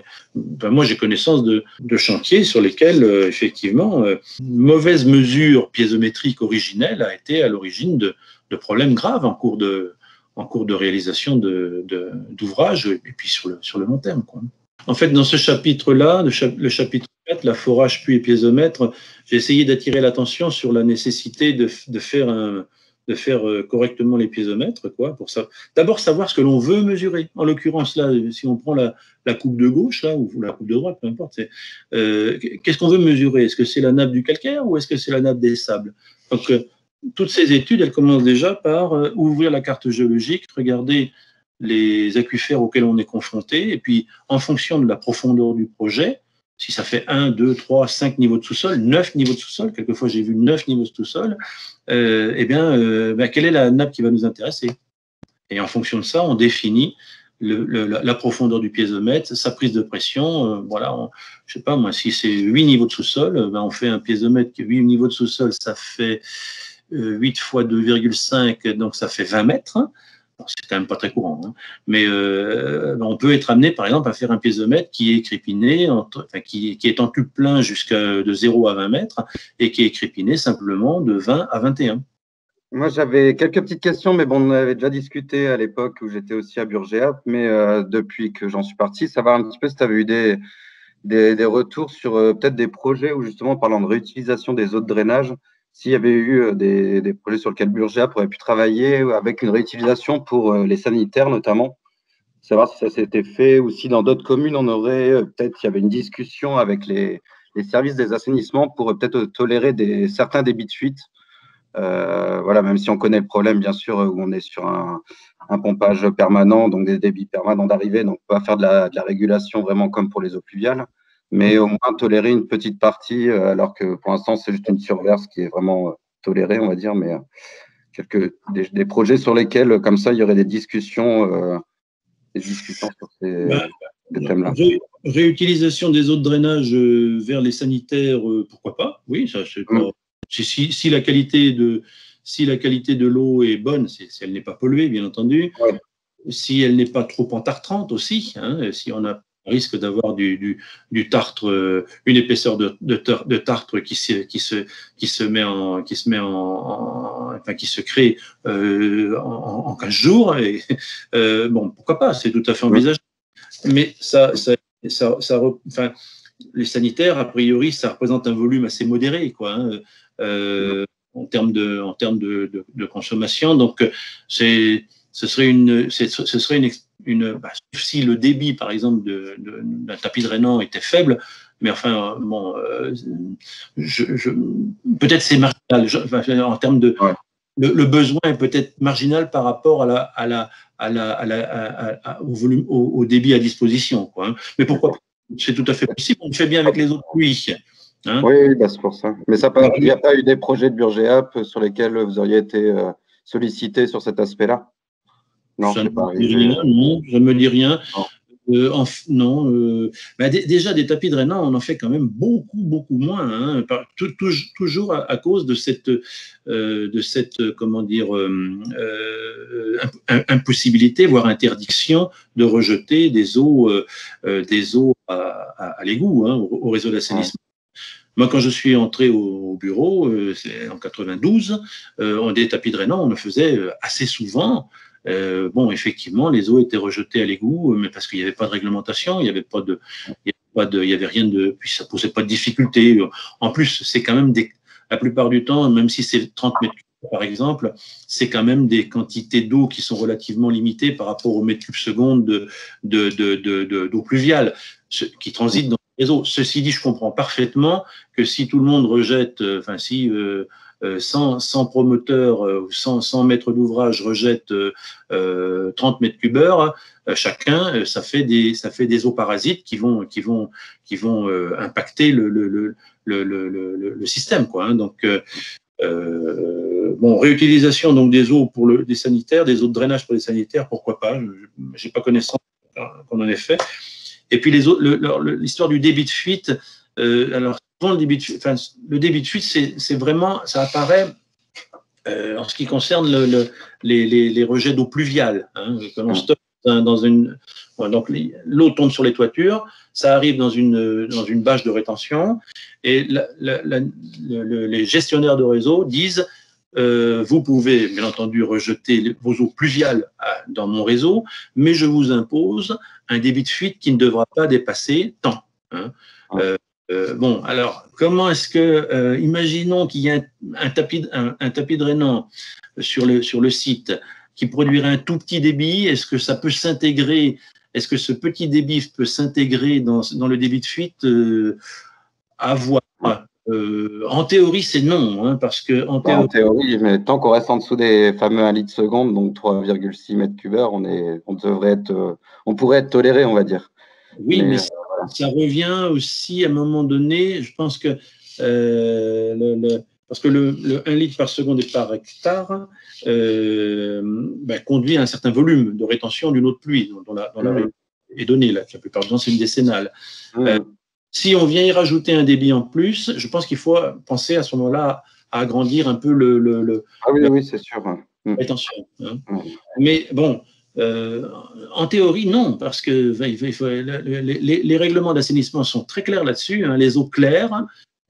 Moi, j'ai connaissance de chantiers sur lesquels, effectivement, une mauvaise mesure piézométrique originelle a été à l'origine de problèmes graves en cours de réalisation d'ouvrages et puis sur le long terme, quoi. En fait, dans ce chapitre-là, le chapitre 4, la forage, puits et piézomètre, j'ai essayé d'attirer l'attention sur la nécessité de faire correctement les piézomètres, quoi, pour ça. D'abord, savoir ce que l'on veut mesurer. En l'occurrence, là, si on prend la coupe de gauche, là, ou la coupe de droite, peu importe, qu'est-ce qu'on veut mesurer? Est-ce que c'est la nappe du calcaire ou est-ce que c'est la nappe des sables? Donc, toutes ces études, elles commencent déjà par ouvrir la carte géologique, regarder les aquifères auxquels on est confronté, et puis en fonction de la profondeur du projet, si ça fait 1, 2, 3, 5 niveaux de sous-sol, 9 niveaux de sous-sol, quelquefois j'ai vu 9 niveaux de sous-sol, quelle est la nappe qui va nous intéresser? Et en fonction de ça, on définit la profondeur du piézomètre, sa prise de pression. Je sais pas moi, si c'est 8 niveaux de sous-sol, on fait un piézomètre qui 8 niveaux de sous-sol, ça fait 8 fois 2,5, donc ça fait 20 mètres. Hein. C'est quand même pas très courant, hein. Mais on peut être amené, par exemple, à faire un piézomètre qui est crépiné, qui est en tube plein de 0 à 20 mètres et qui est crépiné simplement de 20 à 21. Moi, j'avais quelques petites questions, mais bon, on avait déjà discuté à l'époque où j'étais aussi à Burgea, mais depuis que j'en suis parti, savoir un petit peu si tu avais eu des retours sur peut-être des projets où justement, parlant de réutilisation des eaux de drainage, s'il y avait eu des projets sur lesquels Burgea pourrait pu travailler avec une réutilisation pour les sanitaires notamment, savoir si ça s'était fait ou si dans d'autres communes on aurait peut-être il y avait une discussion avec les services des assainissements pour peut-être tolérer certains débits de fuite. Même si on connaît le problème, bien sûr, où on est sur un pompage permanent, donc des débits permanents d'arrivée, donc pas faire de la régulation vraiment comme pour les eaux pluviales, mais au moins tolérer une petite partie, alors que pour l'instant, c'est juste une surverse qui est vraiment tolérée, on va dire, mais des projets sur lesquels, comme ça, il y aurait des discussions sur ces thèmes-là. Réutilisation des eaux de drainage vers les sanitaires, pourquoi pas? Oui, ça c'est pas... Si la qualité de l'eau est bonne, si elle n'est pas polluée, bien entendu, ouais. Si elle n'est pas trop entartrante aussi, hein, si on a risque d'avoir du tartre, une épaisseur de tartre qui se crée en 15 jours, et pourquoi pas, c'est tout à fait envisageable. Mais les sanitaires, a priori, ça représente un volume assez modéré, quoi. Hein. en termes de consommation. Donc, ce serait une si le débit, par exemple, d'un tapis drainant était faible, mais enfin, bon, peut-être c'est marginal. En termes de, le besoin est peut-être marginal par rapport au volume, au débit à disposition, quoi, hein. Mais pourquoi pas? C'est tout à fait possible. On le fait bien avec les autres pluies. Hein. Oui, bah c'est pour ça. Mais il n'y a pas eu des projets de Burgéap sur lesquels vous auriez été sollicité sur cet aspect-là? Non, ça ne me dit rien. Non. Déjà, des tapis drainants, on en fait quand même beaucoup moins, hein, toujours à cause de cette comment dire, impossibilité, voire interdiction de rejeter des eaux à l'égout, hein, au réseau d'assainissement. Moi, quand je suis entré au bureau, c'est en 92, des tapis drainants, on le faisait assez souvent. Bon, effectivement, les eaux étaient rejetées à l'égout, mais parce qu'il n'y avait pas de réglementation, il y avait rien de, puis ça posait pas de difficulté. En plus, c'est quand même la plupart du temps, même si c'est 30 mètres cubes, par exemple, c'est quand même des quantités d'eau qui sont relativement limitées par rapport aux mètres cubes secondes d'eau pluviale qui transitent dans les réseaux. Ceci dit, je comprends parfaitement que si tout le monde rejette, 100 promoteurs ou 100 maîtres d'ouvrage rejettent 30 mètres cubes heure, chacun, ça fait des eaux parasites qui vont impacter le système, quoi, hein. Donc, réutilisation donc des eaux pour des sanitaires, des eaux de drainage pour les sanitaires, pourquoi pas? J'ai pas connaissance qu'on en ait fait. Et puis l'histoire du débit de fuite. Alors, le débit de fuite, c'est vraiment, ça apparaît en ce qui concerne les rejets d'eau pluviale, hein, que l'on stocke dans une. Donc, l'eau tombe sur les toitures, ça arrive dans une bâche de rétention, et les gestionnaires de réseau disent vous pouvez, bien entendu, rejeter vos eaux pluviales dans mon réseau, mais je vous impose un débit de fuite qui ne devra pas dépasser tant. Hein. Alors, comment est-ce que, imaginons qu'il y ait un tapis drainant sur le site qui produirait un tout petit débit, est-ce que ça peut s'intégrer, est-ce que ce petit débit peut s'intégrer dans le débit de fuite? À voir. En théorie, c'est non, hein, parce que en théorie, mais tant qu'on reste en dessous des fameux 1 litre seconde, donc 3,6 mètres cubes heure, on pourrait être toléré, on va dire. Oui, mais ça revient aussi à un moment donné, je pense que parce que le 1 litre par seconde et par hectare conduit à un certain volume de rétention d'une eau de pluie dont la est donnée, là, la plupart du temps c'est une décennale. Si on vient y rajouter un débit en plus, je pense qu'il faut penser à ce moment-là à agrandir un peu oui, c'est sûr. La rétention. Hein. Mais bon, en théorie, non, parce que les règlements d'assainissement sont très clairs là-dessus, hein, les eaux claires,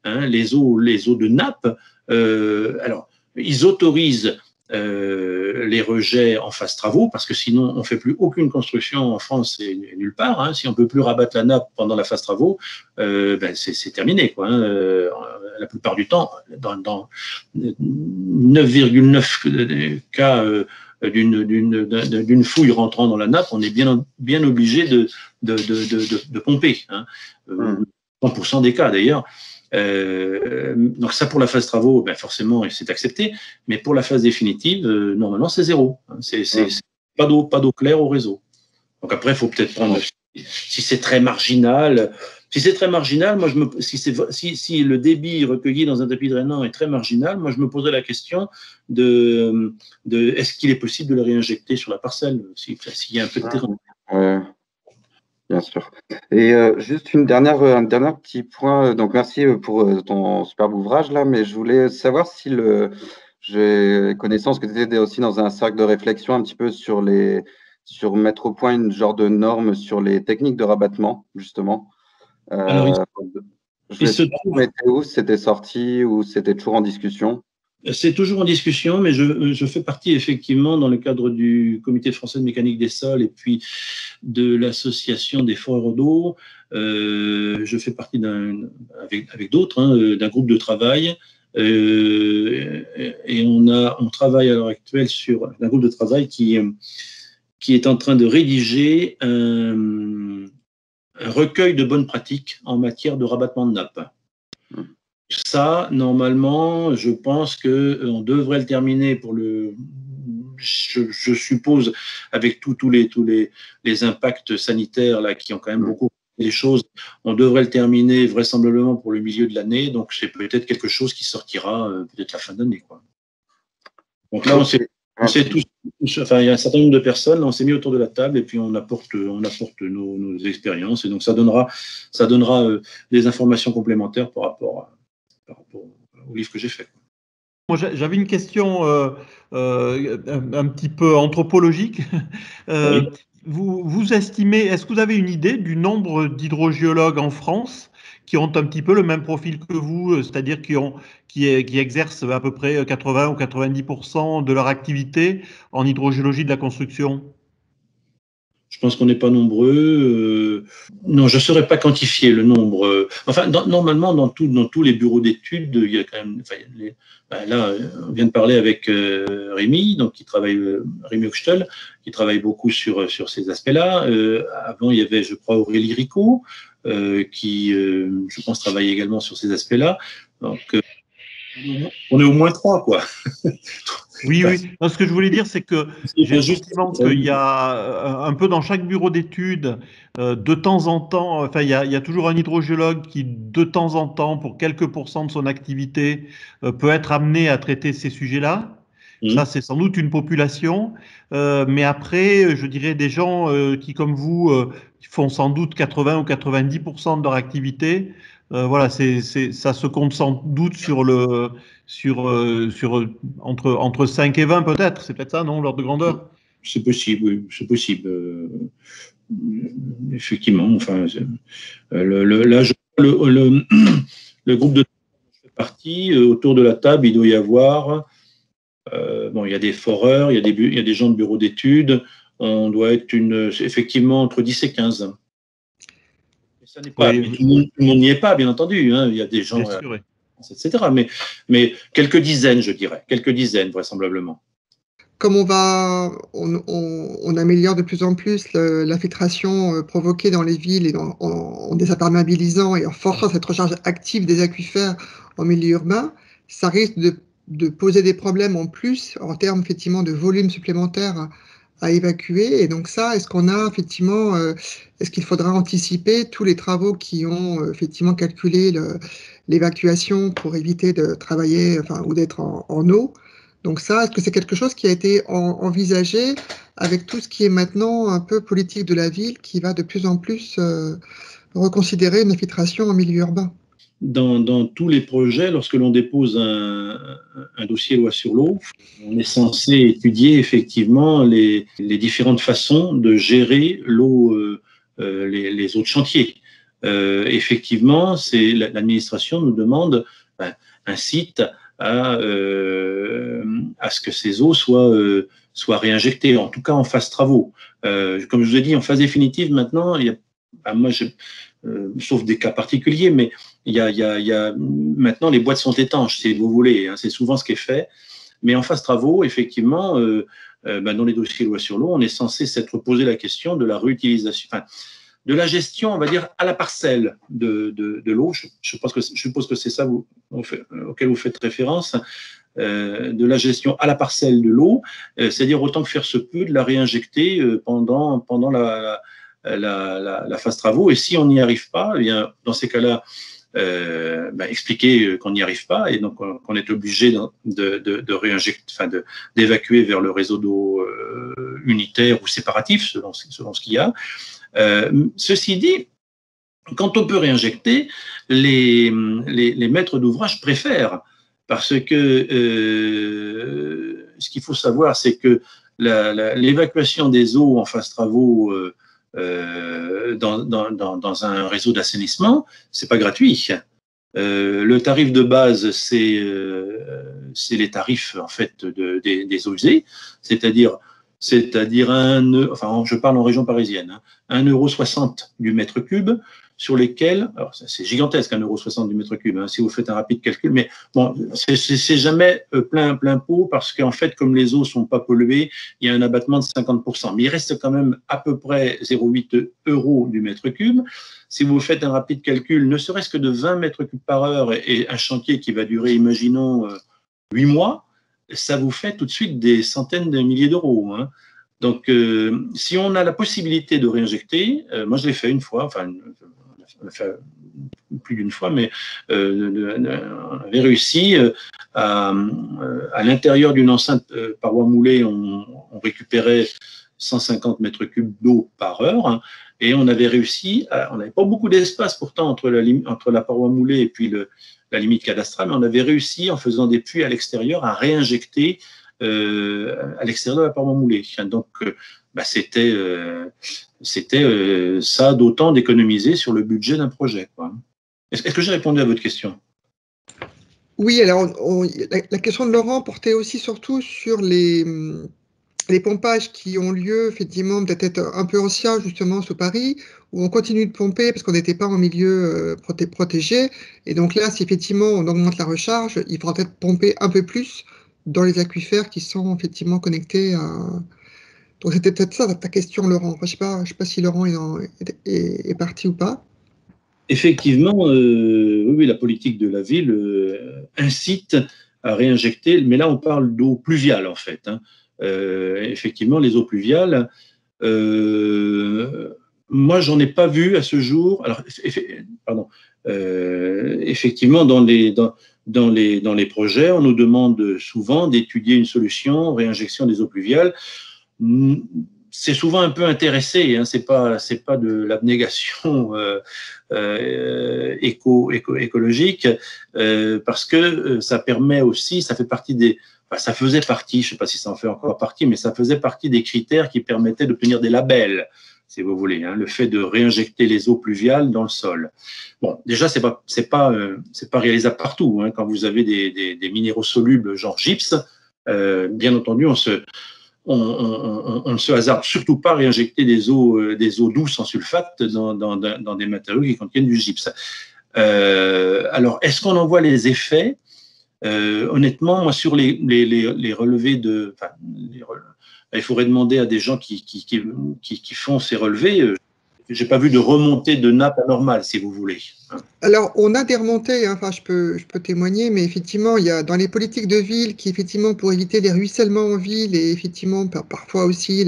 hein, les eaux de nappe, alors, ils autorisent les rejets en phase travaux, parce que sinon on ne fait plus aucune construction en France et nulle part, hein. Si on ne peut plus rabattre la nappe pendant la phase travaux, c'est terminé, quoi, hein. La plupart du temps, dans 9,9 cas d'une fouille rentrant dans la nappe, on est bien obligé de pomper, hein. 100% des cas d'ailleurs. Donc ça, pour la phase travaux, forcément c'est accepté, mais pour la phase définitive, normalement c'est zéro, hein. C'est pas d'eau claire au réseau. Donc après, il faut peut-être prendre, si c'est très marginal, moi si le débit recueilli dans un tapis drainant est très marginal, moi je me poserais la question de est-ce qu'il est possible de le réinjecter sur la parcelle s'il y a un peu de terrain. Bien sûr. Et juste un dernier petit point. Donc, merci pour ton superbe ouvrage là, mais je voulais savoir si j'ai connaissance que tu étais aussi dans un cercle de réflexion un petit peu sur mettre au point une genre de norme sur les techniques de rabattement, justement. Alors, où c'était sorti ou c'était toujours en discussion? C'est toujours en discussion, mais je fais partie effectivement dans le cadre du Comité français de mécanique des sols et puis de l'association des foreurs d'eau. Je fais partie avec d'autres, hein, d'un groupe de travail et on travaille à l'heure actuelle sur un groupe de travail qui est en train de rédiger un recueil de bonnes pratiques en matière de rabattement de nappe. Ça, normalement, je pense qu'on devrait le terminer je suppose, avec tous les impacts sanitaires là, qui ont quand même beaucoup les choses, on devrait le terminer vraisemblablement pour le milieu de l'année, donc c'est peut-être quelque chose qui sortira peut-être la fin d'année, quoi. Donc là, enfin, il y a un certain nombre de personnes, là, on s'est mis autour de la table et puis on apporte nos expériences, et donc ça donnera des informations complémentaires par rapport au livre que j'ai fait. Moi, j'avais une question un petit peu anthropologique. Oui. Vous estimez, est-ce que vous avez une idée du nombre d'hydrogéologues en France qui ont un petit peu le même profil que vous, c'est-à-dire qui exercent à peu près 80 ou 90% de leur activité en hydrogéologie de la construction? Je pense qu'on n'est pas nombreux. Non, je ne saurais pas quantifier le nombre. Enfin, normalement, dans tous les bureaux d'études, il y a quand même. Enfin, là, on vient de parler avec Rémi, donc Rémi Hochstel, qui travaille beaucoup sur ces aspects-là. Avant, il y avait, je crois, Aurélie Ricot, qui, je pense, travaille également sur ces aspects-là. Donc, on est au moins 3, quoi. Oui, oui. Non, ce que je voulais dire, c'est que j'ai le sentiment qu'il y a un peu dans chaque bureau d'études, de temps en temps, enfin, il y a toujours un hydrogéologue qui, de temps en temps, pour quelques pourcents de son activité, peut être amené à traiter ces sujets-là. Ça, c'est sans doute une population. Mais après, je dirais des gens qui, comme vous, font sans doute 80 ou 90% de leur activité. Voilà, ça se compte sans doute entre 5 et 20 peut-être, c'est peut-être ça, non, l'ordre de grandeur? C'est possible, oui, c'est possible. Effectivement, enfin, le groupe de partie, autour de la table, il doit y avoir, bon, il y a des foreurs, il y a des gens de bureau d'études, on doit être effectivement entre 10 et 15. Ça n'est pas, Oui, tout le monde n'y est pas, bien entendu, hein, il y a des gens, bien sûr, oui. etc. Mais quelques dizaines, je dirais, quelques dizaines vraisemblablement. Comme on améliore de plus en plus la filtration provoquée dans les villes et en désimperméabilisant et en forçant cette recharge active des aquifères en milieu urbain, ça risque de poser des problèmes en plus en termes effectivement de volume supplémentaire à évacuer. Et donc ça, est-ce qu'il faudra anticiper tous les travaux qui ont effectivement calculé l'évacuation pour éviter de travailler ou d'être en eau? Donc ça, est-ce que c'est quelque chose qui a été envisagé avec tout ce qui est maintenant un peu politique de la ville qui va de plus en plus reconsidérer une infiltration en milieu urbain? Dans tous les projets, lorsque l'on dépose un dossier loi sur l'eau, on est censé étudier effectivement les différentes façons de gérer l'eau, les eaux de chantier. Effectivement, l'administration nous demande, incite à ce que ces eaux soient réinjectées, en tout cas en phase travaux. Comme je vous ai dit, en phase définitive, maintenant, il y a, sauf des cas particuliers, mais il y a maintenant les boîtes sont étanches, si vous voulez, hein, c'est souvent ce qui est fait. Mais en phase travaux, effectivement, dans les dossiers loi sur l'eau, on est censé s'être posé la question de la réutilisation, de la gestion, on va dire, à la parcelle de l'eau. Je suppose que c'est ça auquel vous faites référence, de la gestion à la parcelle de l'eau, c'est-à-dire autant que faire se peut de la réinjecter pendant la phase travaux. Et si on n'y arrive pas, eh bien, dans ces cas-là, expliquer qu'on n'y arrive pas et donc qu'on est obligé de réinjecter, d'évacuer vers le réseau d'eau unitaire ou séparatif, selon ce qu'il y a. Ceci dit, quand on peut réinjecter, les maîtres d'ouvrage préfèrent, parce que ce qu'il faut savoir, c'est que l'évacuation des eaux en phase travaux dans un réseau d'assainissement, c'est pas gratuit. Le tarif de base, c'est les tarifs en fait des eaux usées, c'est-à-dire c'est-à-dire je parle en région parisienne, 1,60 € du mètre cube, sur lesquels, alors c'est gigantesque, 1,60 € du mètre cube, si vous faites un rapide calcul, mais bon, c'est jamais plein pot, parce qu'en fait, comme les eaux sont pas polluées, il y a un abattement de 50%, mais il reste quand même à peu près 0,8 € du mètre cube. Si vous faites un rapide calcul, ne serait-ce que de 20 mètres cubes par heure, et un chantier qui va durer, imaginons, 8 mois, ça vous fait tout de suite des centaines de milliers d'euros, hein. Donc, si on a la possibilité de réinjecter, moi je l'ai fait une fois, enfin, on l'a fait plus d'une fois, mais on avait réussi à l'intérieur d'une enceinte paroi moulée, on récupérait 150 mètres cubes d'eau par heure, hein, et on avait réussi, on n'avait pas beaucoup d'espace pourtant entre la paroi moulée et puis la limite cadastrale, mais on avait réussi, en faisant des puits à l'extérieur, à réinjecter à l'extérieur de la paroi moulée. Donc, c'était ça d'autant d'économiser sur le budget d'un projet, quoi. Est-ce que j'ai répondu à votre question? Oui, alors la question de Laurent portait aussi surtout sur les pompages qui ont lieu, effectivement, peut-être un peu anciens, justement, sous Paris, où on continue de pomper parce qu'on n'était pas en milieu protégé. Et donc là, si effectivement on augmente la recharge, il faudra peut-être pomper un peu plus dans les aquifères qui sont effectivement connectés à... Donc c'était peut-être ça ta question, Laurent. Enfin, je sais pas si Laurent est parti ou pas. Effectivement, oui, la politique de la ville incite à réinjecter, mais là on parle d'eau pluviale en fait, hein. Effectivement, les eaux pluviales, moi j'en ai pas vu à ce jour. Alors, effectivement, dans les projets, on nous demande souvent d'étudier une solution, réinjection des eaux pluviales. C'est souvent un peu intéressé, hein, c'est pas de l'abnégation écologique, parce que ça permet aussi, ça fait partie ça faisait partie, je ne sais pas si ça en fait encore partie, mais ça faisait partie des critères qui permettaient d'obtenir des labels, si vous voulez, hein, le fait de réinjecter les eaux pluviales dans le sol. Bon, déjà, c'est pas réalisable partout, hein, quand vous avez des minéraux solubles genre gypse, bien entendu, on ne se hasarde surtout pas à réinjecter des eaux douces en sulfate dans des matériaux qui contiennent du gypse. Alors, est-ce qu'on en voit les effets? Honnêtement, moi, sur les relevés il faudrait demander à des gens qui font ces relevés. J'ai pas vu de remontée de nappe anormale, si vous voulez. Alors, on a des remontées, hein, enfin, je peux témoigner, mais effectivement, il y a dans les politiques de ville qui, effectivement, pour éviter les ruissellements en ville et effectivement, parfois aussi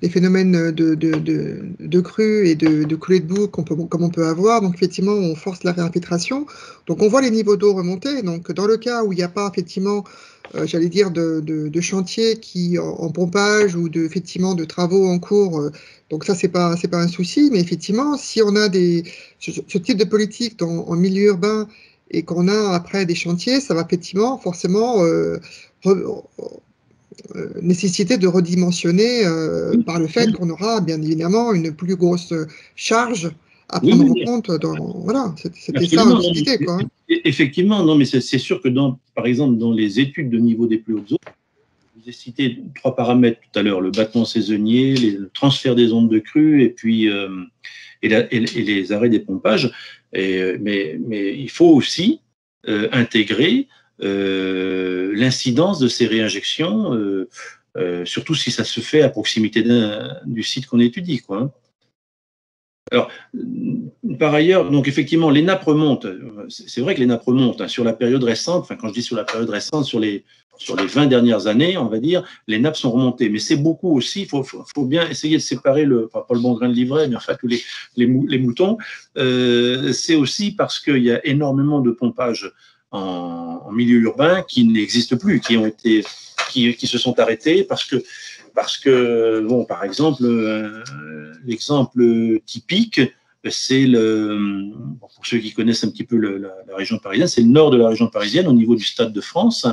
les phénomènes de crues et de coulées de boue comme on peut avoir. Donc, effectivement, on force la réinfiltration. Donc, on voit les niveaux d'eau remonter. Donc, dans le cas où il n'y a pas, effectivement, j'allais dire, de chantier qui, en pompage ou effectivement, de travaux en cours, donc ça, c'est pas un souci, mais effectivement, si on a ce type de politique en milieu urbain et qu'on a après des chantiers, ça va effectivement forcément nécessiter de redimensionner par le fait qu'on aura bien évidemment une plus grosse charge à prendre en compte. Voilà, c'était ça l'idée, quoi. Effectivement, non, mais c'est sûr que par exemple, dans les études de niveau des plus hautes eaux, vous avez cité 3 paramètres tout à l'heure, le battement saisonnier, le transfert des ondes de crue et puis et les arrêts des pompages. Mais il faut aussi intégrer l'incidence de ces réinjections, surtout si ça se fait à proximité du site qu'on étudie, quoi, hein. Alors, par ailleurs, donc effectivement, les nappes remontent. C'est vrai que les nappes remontent, hein, sur la période récente. Enfin, quand je dis sur la période récente, sur les 20 dernières années, on va dire, les nappes sont remontées. Mais c'est beaucoup aussi. Il faut bien essayer de séparer pas le bon grain de livret, mais en fait les moutons. C'est aussi parce qu'il y a énormément de pompages en milieu urbain qui n'existent plus, qui se sont arrêtés parce que, bon, par exemple, l'exemple typique, c'est pour ceux qui connaissent un petit peu la région parisienne, c'est le nord de la région parisienne, au niveau du Stade de France,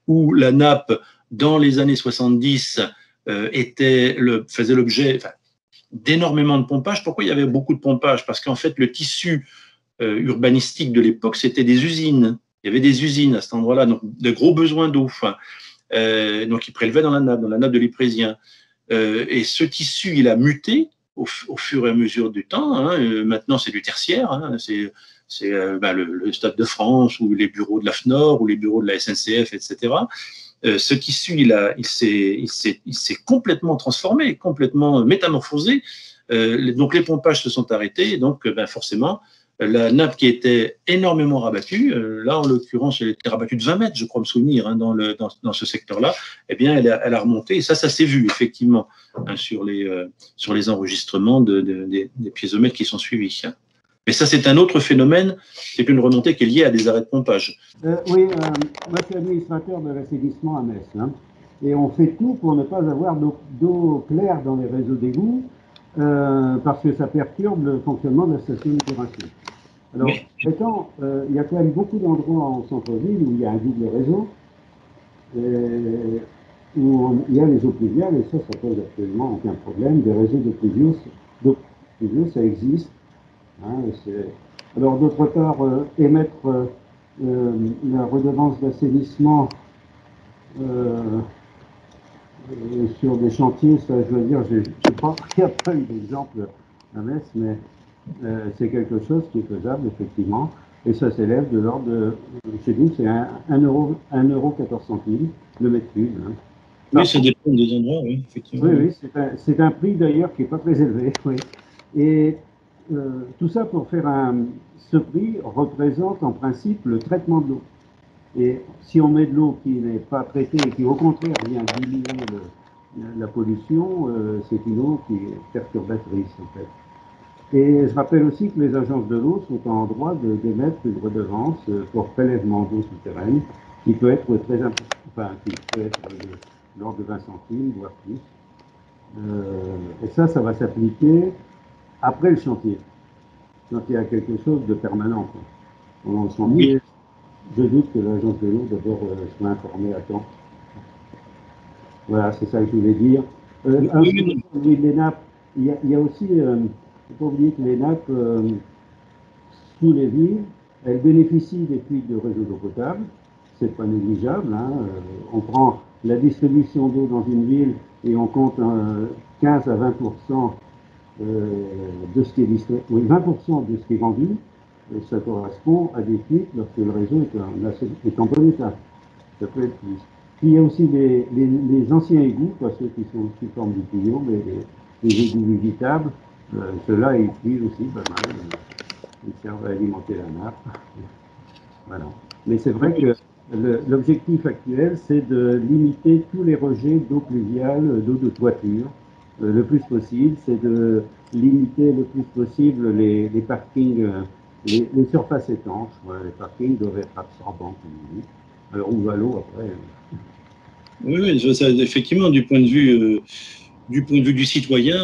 où la nappe, dans les années 70, faisait l'objet d'énormément de pompage. Pourquoi il y avait beaucoup de pompage? Parce qu'en fait, le tissu urbanistique de l'époque, c'était des usines. Il y avait des usines à cet endroit-là, donc de gros besoins d'eau. Donc, il prélevait dans la nappe de l'Yprésien. Et ce tissu, il a muté au fur et à mesure du temps. Hein. Maintenant, c'est du tertiaire. Hein. C'est le Stade de France ou les bureaux de l'AFNOR ou les bureaux de la SNCF, etc. Ce tissu, il s'est complètement transformé, complètement métamorphosé. Donc, les pompages se sont arrêtés. Et donc, forcément, la nappe qui était énormément rabattue, là en l'occurrence elle était rabattue de 20 mètres, je crois me souvenir, hein, dans ce secteur-là, eh bien elle a remonté, et ça s'est vu effectivement hein, sur les enregistrements des piézomètres qui sont suivis. Hein. Mais ça c'est un autre phénomène, c'est une remontée qui est liée à des arrêts de pompage. Oui, moi je suis administrateur de l'assainissement à Metz, hein, et on fait tout pour ne pas avoir d'eau claire dans les réseaux d'égouts, parce que ça perturbe le fonctionnement de la station d'épuration. Alors, il y a quand même beaucoup d'endroits en centre-ville où il y a un double réseau, où il y a les eaux pluviales, et ça pose absolument aucun problème. Des réseaux d'eau pluvieuse, ça existe. Hein, alors, d'autre part, émettre la redevance d'assainissement sur des chantiers, ça, je veux dire, il n'y a pas eu d'exemple à Metz, mais c'est quelque chose qui est faisable, effectivement, et ça s'élève de l'ordre de, chez nous, c'est 1,14 € le mètre cube. Hein. Oui, ça dépend des endroits, oui, effectivement. Oui, c'est un prix d'ailleurs qui n'est pas très élevé, oui. Et tout ça pour faire ce prix représente en principe le traitement de l'eau. Et si on met de l'eau qui n'est pas traitée et qui au contraire vient diminuer la pollution, c'est une eau qui est perturbatrice en fait. Et je rappelle aussi que les agences de l'eau sont en droit d'émettre une redevance pour prélèvement d'eau souterraine qui peut être très important, enfin qui peut être de l'ordre de 20 centimes, voire plus. Et ça va s'appliquer après le chantier. Quand il y a quelque chose de permanent. Pendant le chantier, oui. Je doute que l'agence de l'eau d'abord soit informée à temps. Voilà, c'est ça que je voulais dire. Les nappes, il y a aussi, il ne faut pas oublier que les nappes sous les villes, elles bénéficient des fuites de réseaux d'eau potable. C'est pas négligeable. Hein. On prend la distribution d'eau dans une ville et on compte 15 à 20% de ce qui est distribué, oui, 20% de ce qui est vendu. Ça correspond à des fuites lorsque le réseau est en bon état. Ça peut être plus. Puis il y a aussi les anciens égouts, pas ceux qui sont sous forme de tuyaux, mais les égouts visitables. Ceux-là, ils puisent aussi pas mal. Ils servent à alimenter la nappe. Voilà. Mais c'est vrai que l'objectif actuel, c'est de limiter tous les rejets d'eau pluviale, d'eau de toiture, le plus possible. C'est de limiter le plus possible les parkings. Les surfaces étanches, voilà, les parkings doivent être absorbants, comme on dit. Alors, où va l'eau après? Oui, ça, effectivement, du point de vue du citoyen,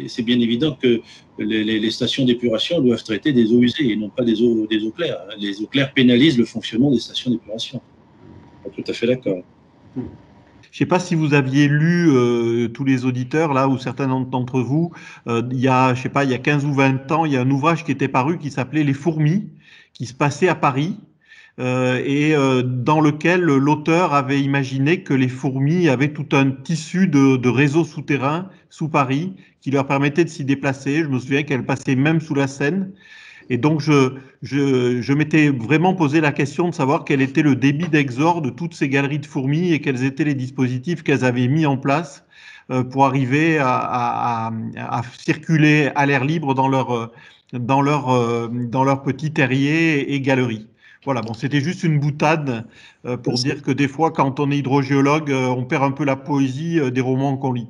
c'est bien évident que les stations d'épuration doivent traiter des eaux usées et non pas des eaux claires. Les eaux claires pénalisent le fonctionnement des stations d'épuration. Je suis tout à fait d'accord. Je ne sais pas si vous aviez lu, tous les auditeurs, là, ou certains d'entre vous, il y a 15 ou 20 ans, il y a un ouvrage qui était paru qui s'appelait Les fourmis, qui se passait à Paris, dans lequel l'auteur avait imaginé que les fourmis avaient tout un tissu de réseaux souterrains sous Paris qui leur permettait de s'y déplacer. Je me souviens qu'elles passaient même sous la Seine. Et donc, je m'étais vraiment posé la question de savoir quel était le débit d'exorde de toutes ces galeries de fourmis et quels étaient les dispositifs qu'elles avaient mis en place pour arriver à circuler à l'air libre dans leur petit terrier et galeries. Voilà, bon, c'était juste une boutade pour dire que des fois, quand on est hydrogéologue, on perd un peu la poésie des romans qu'on lit.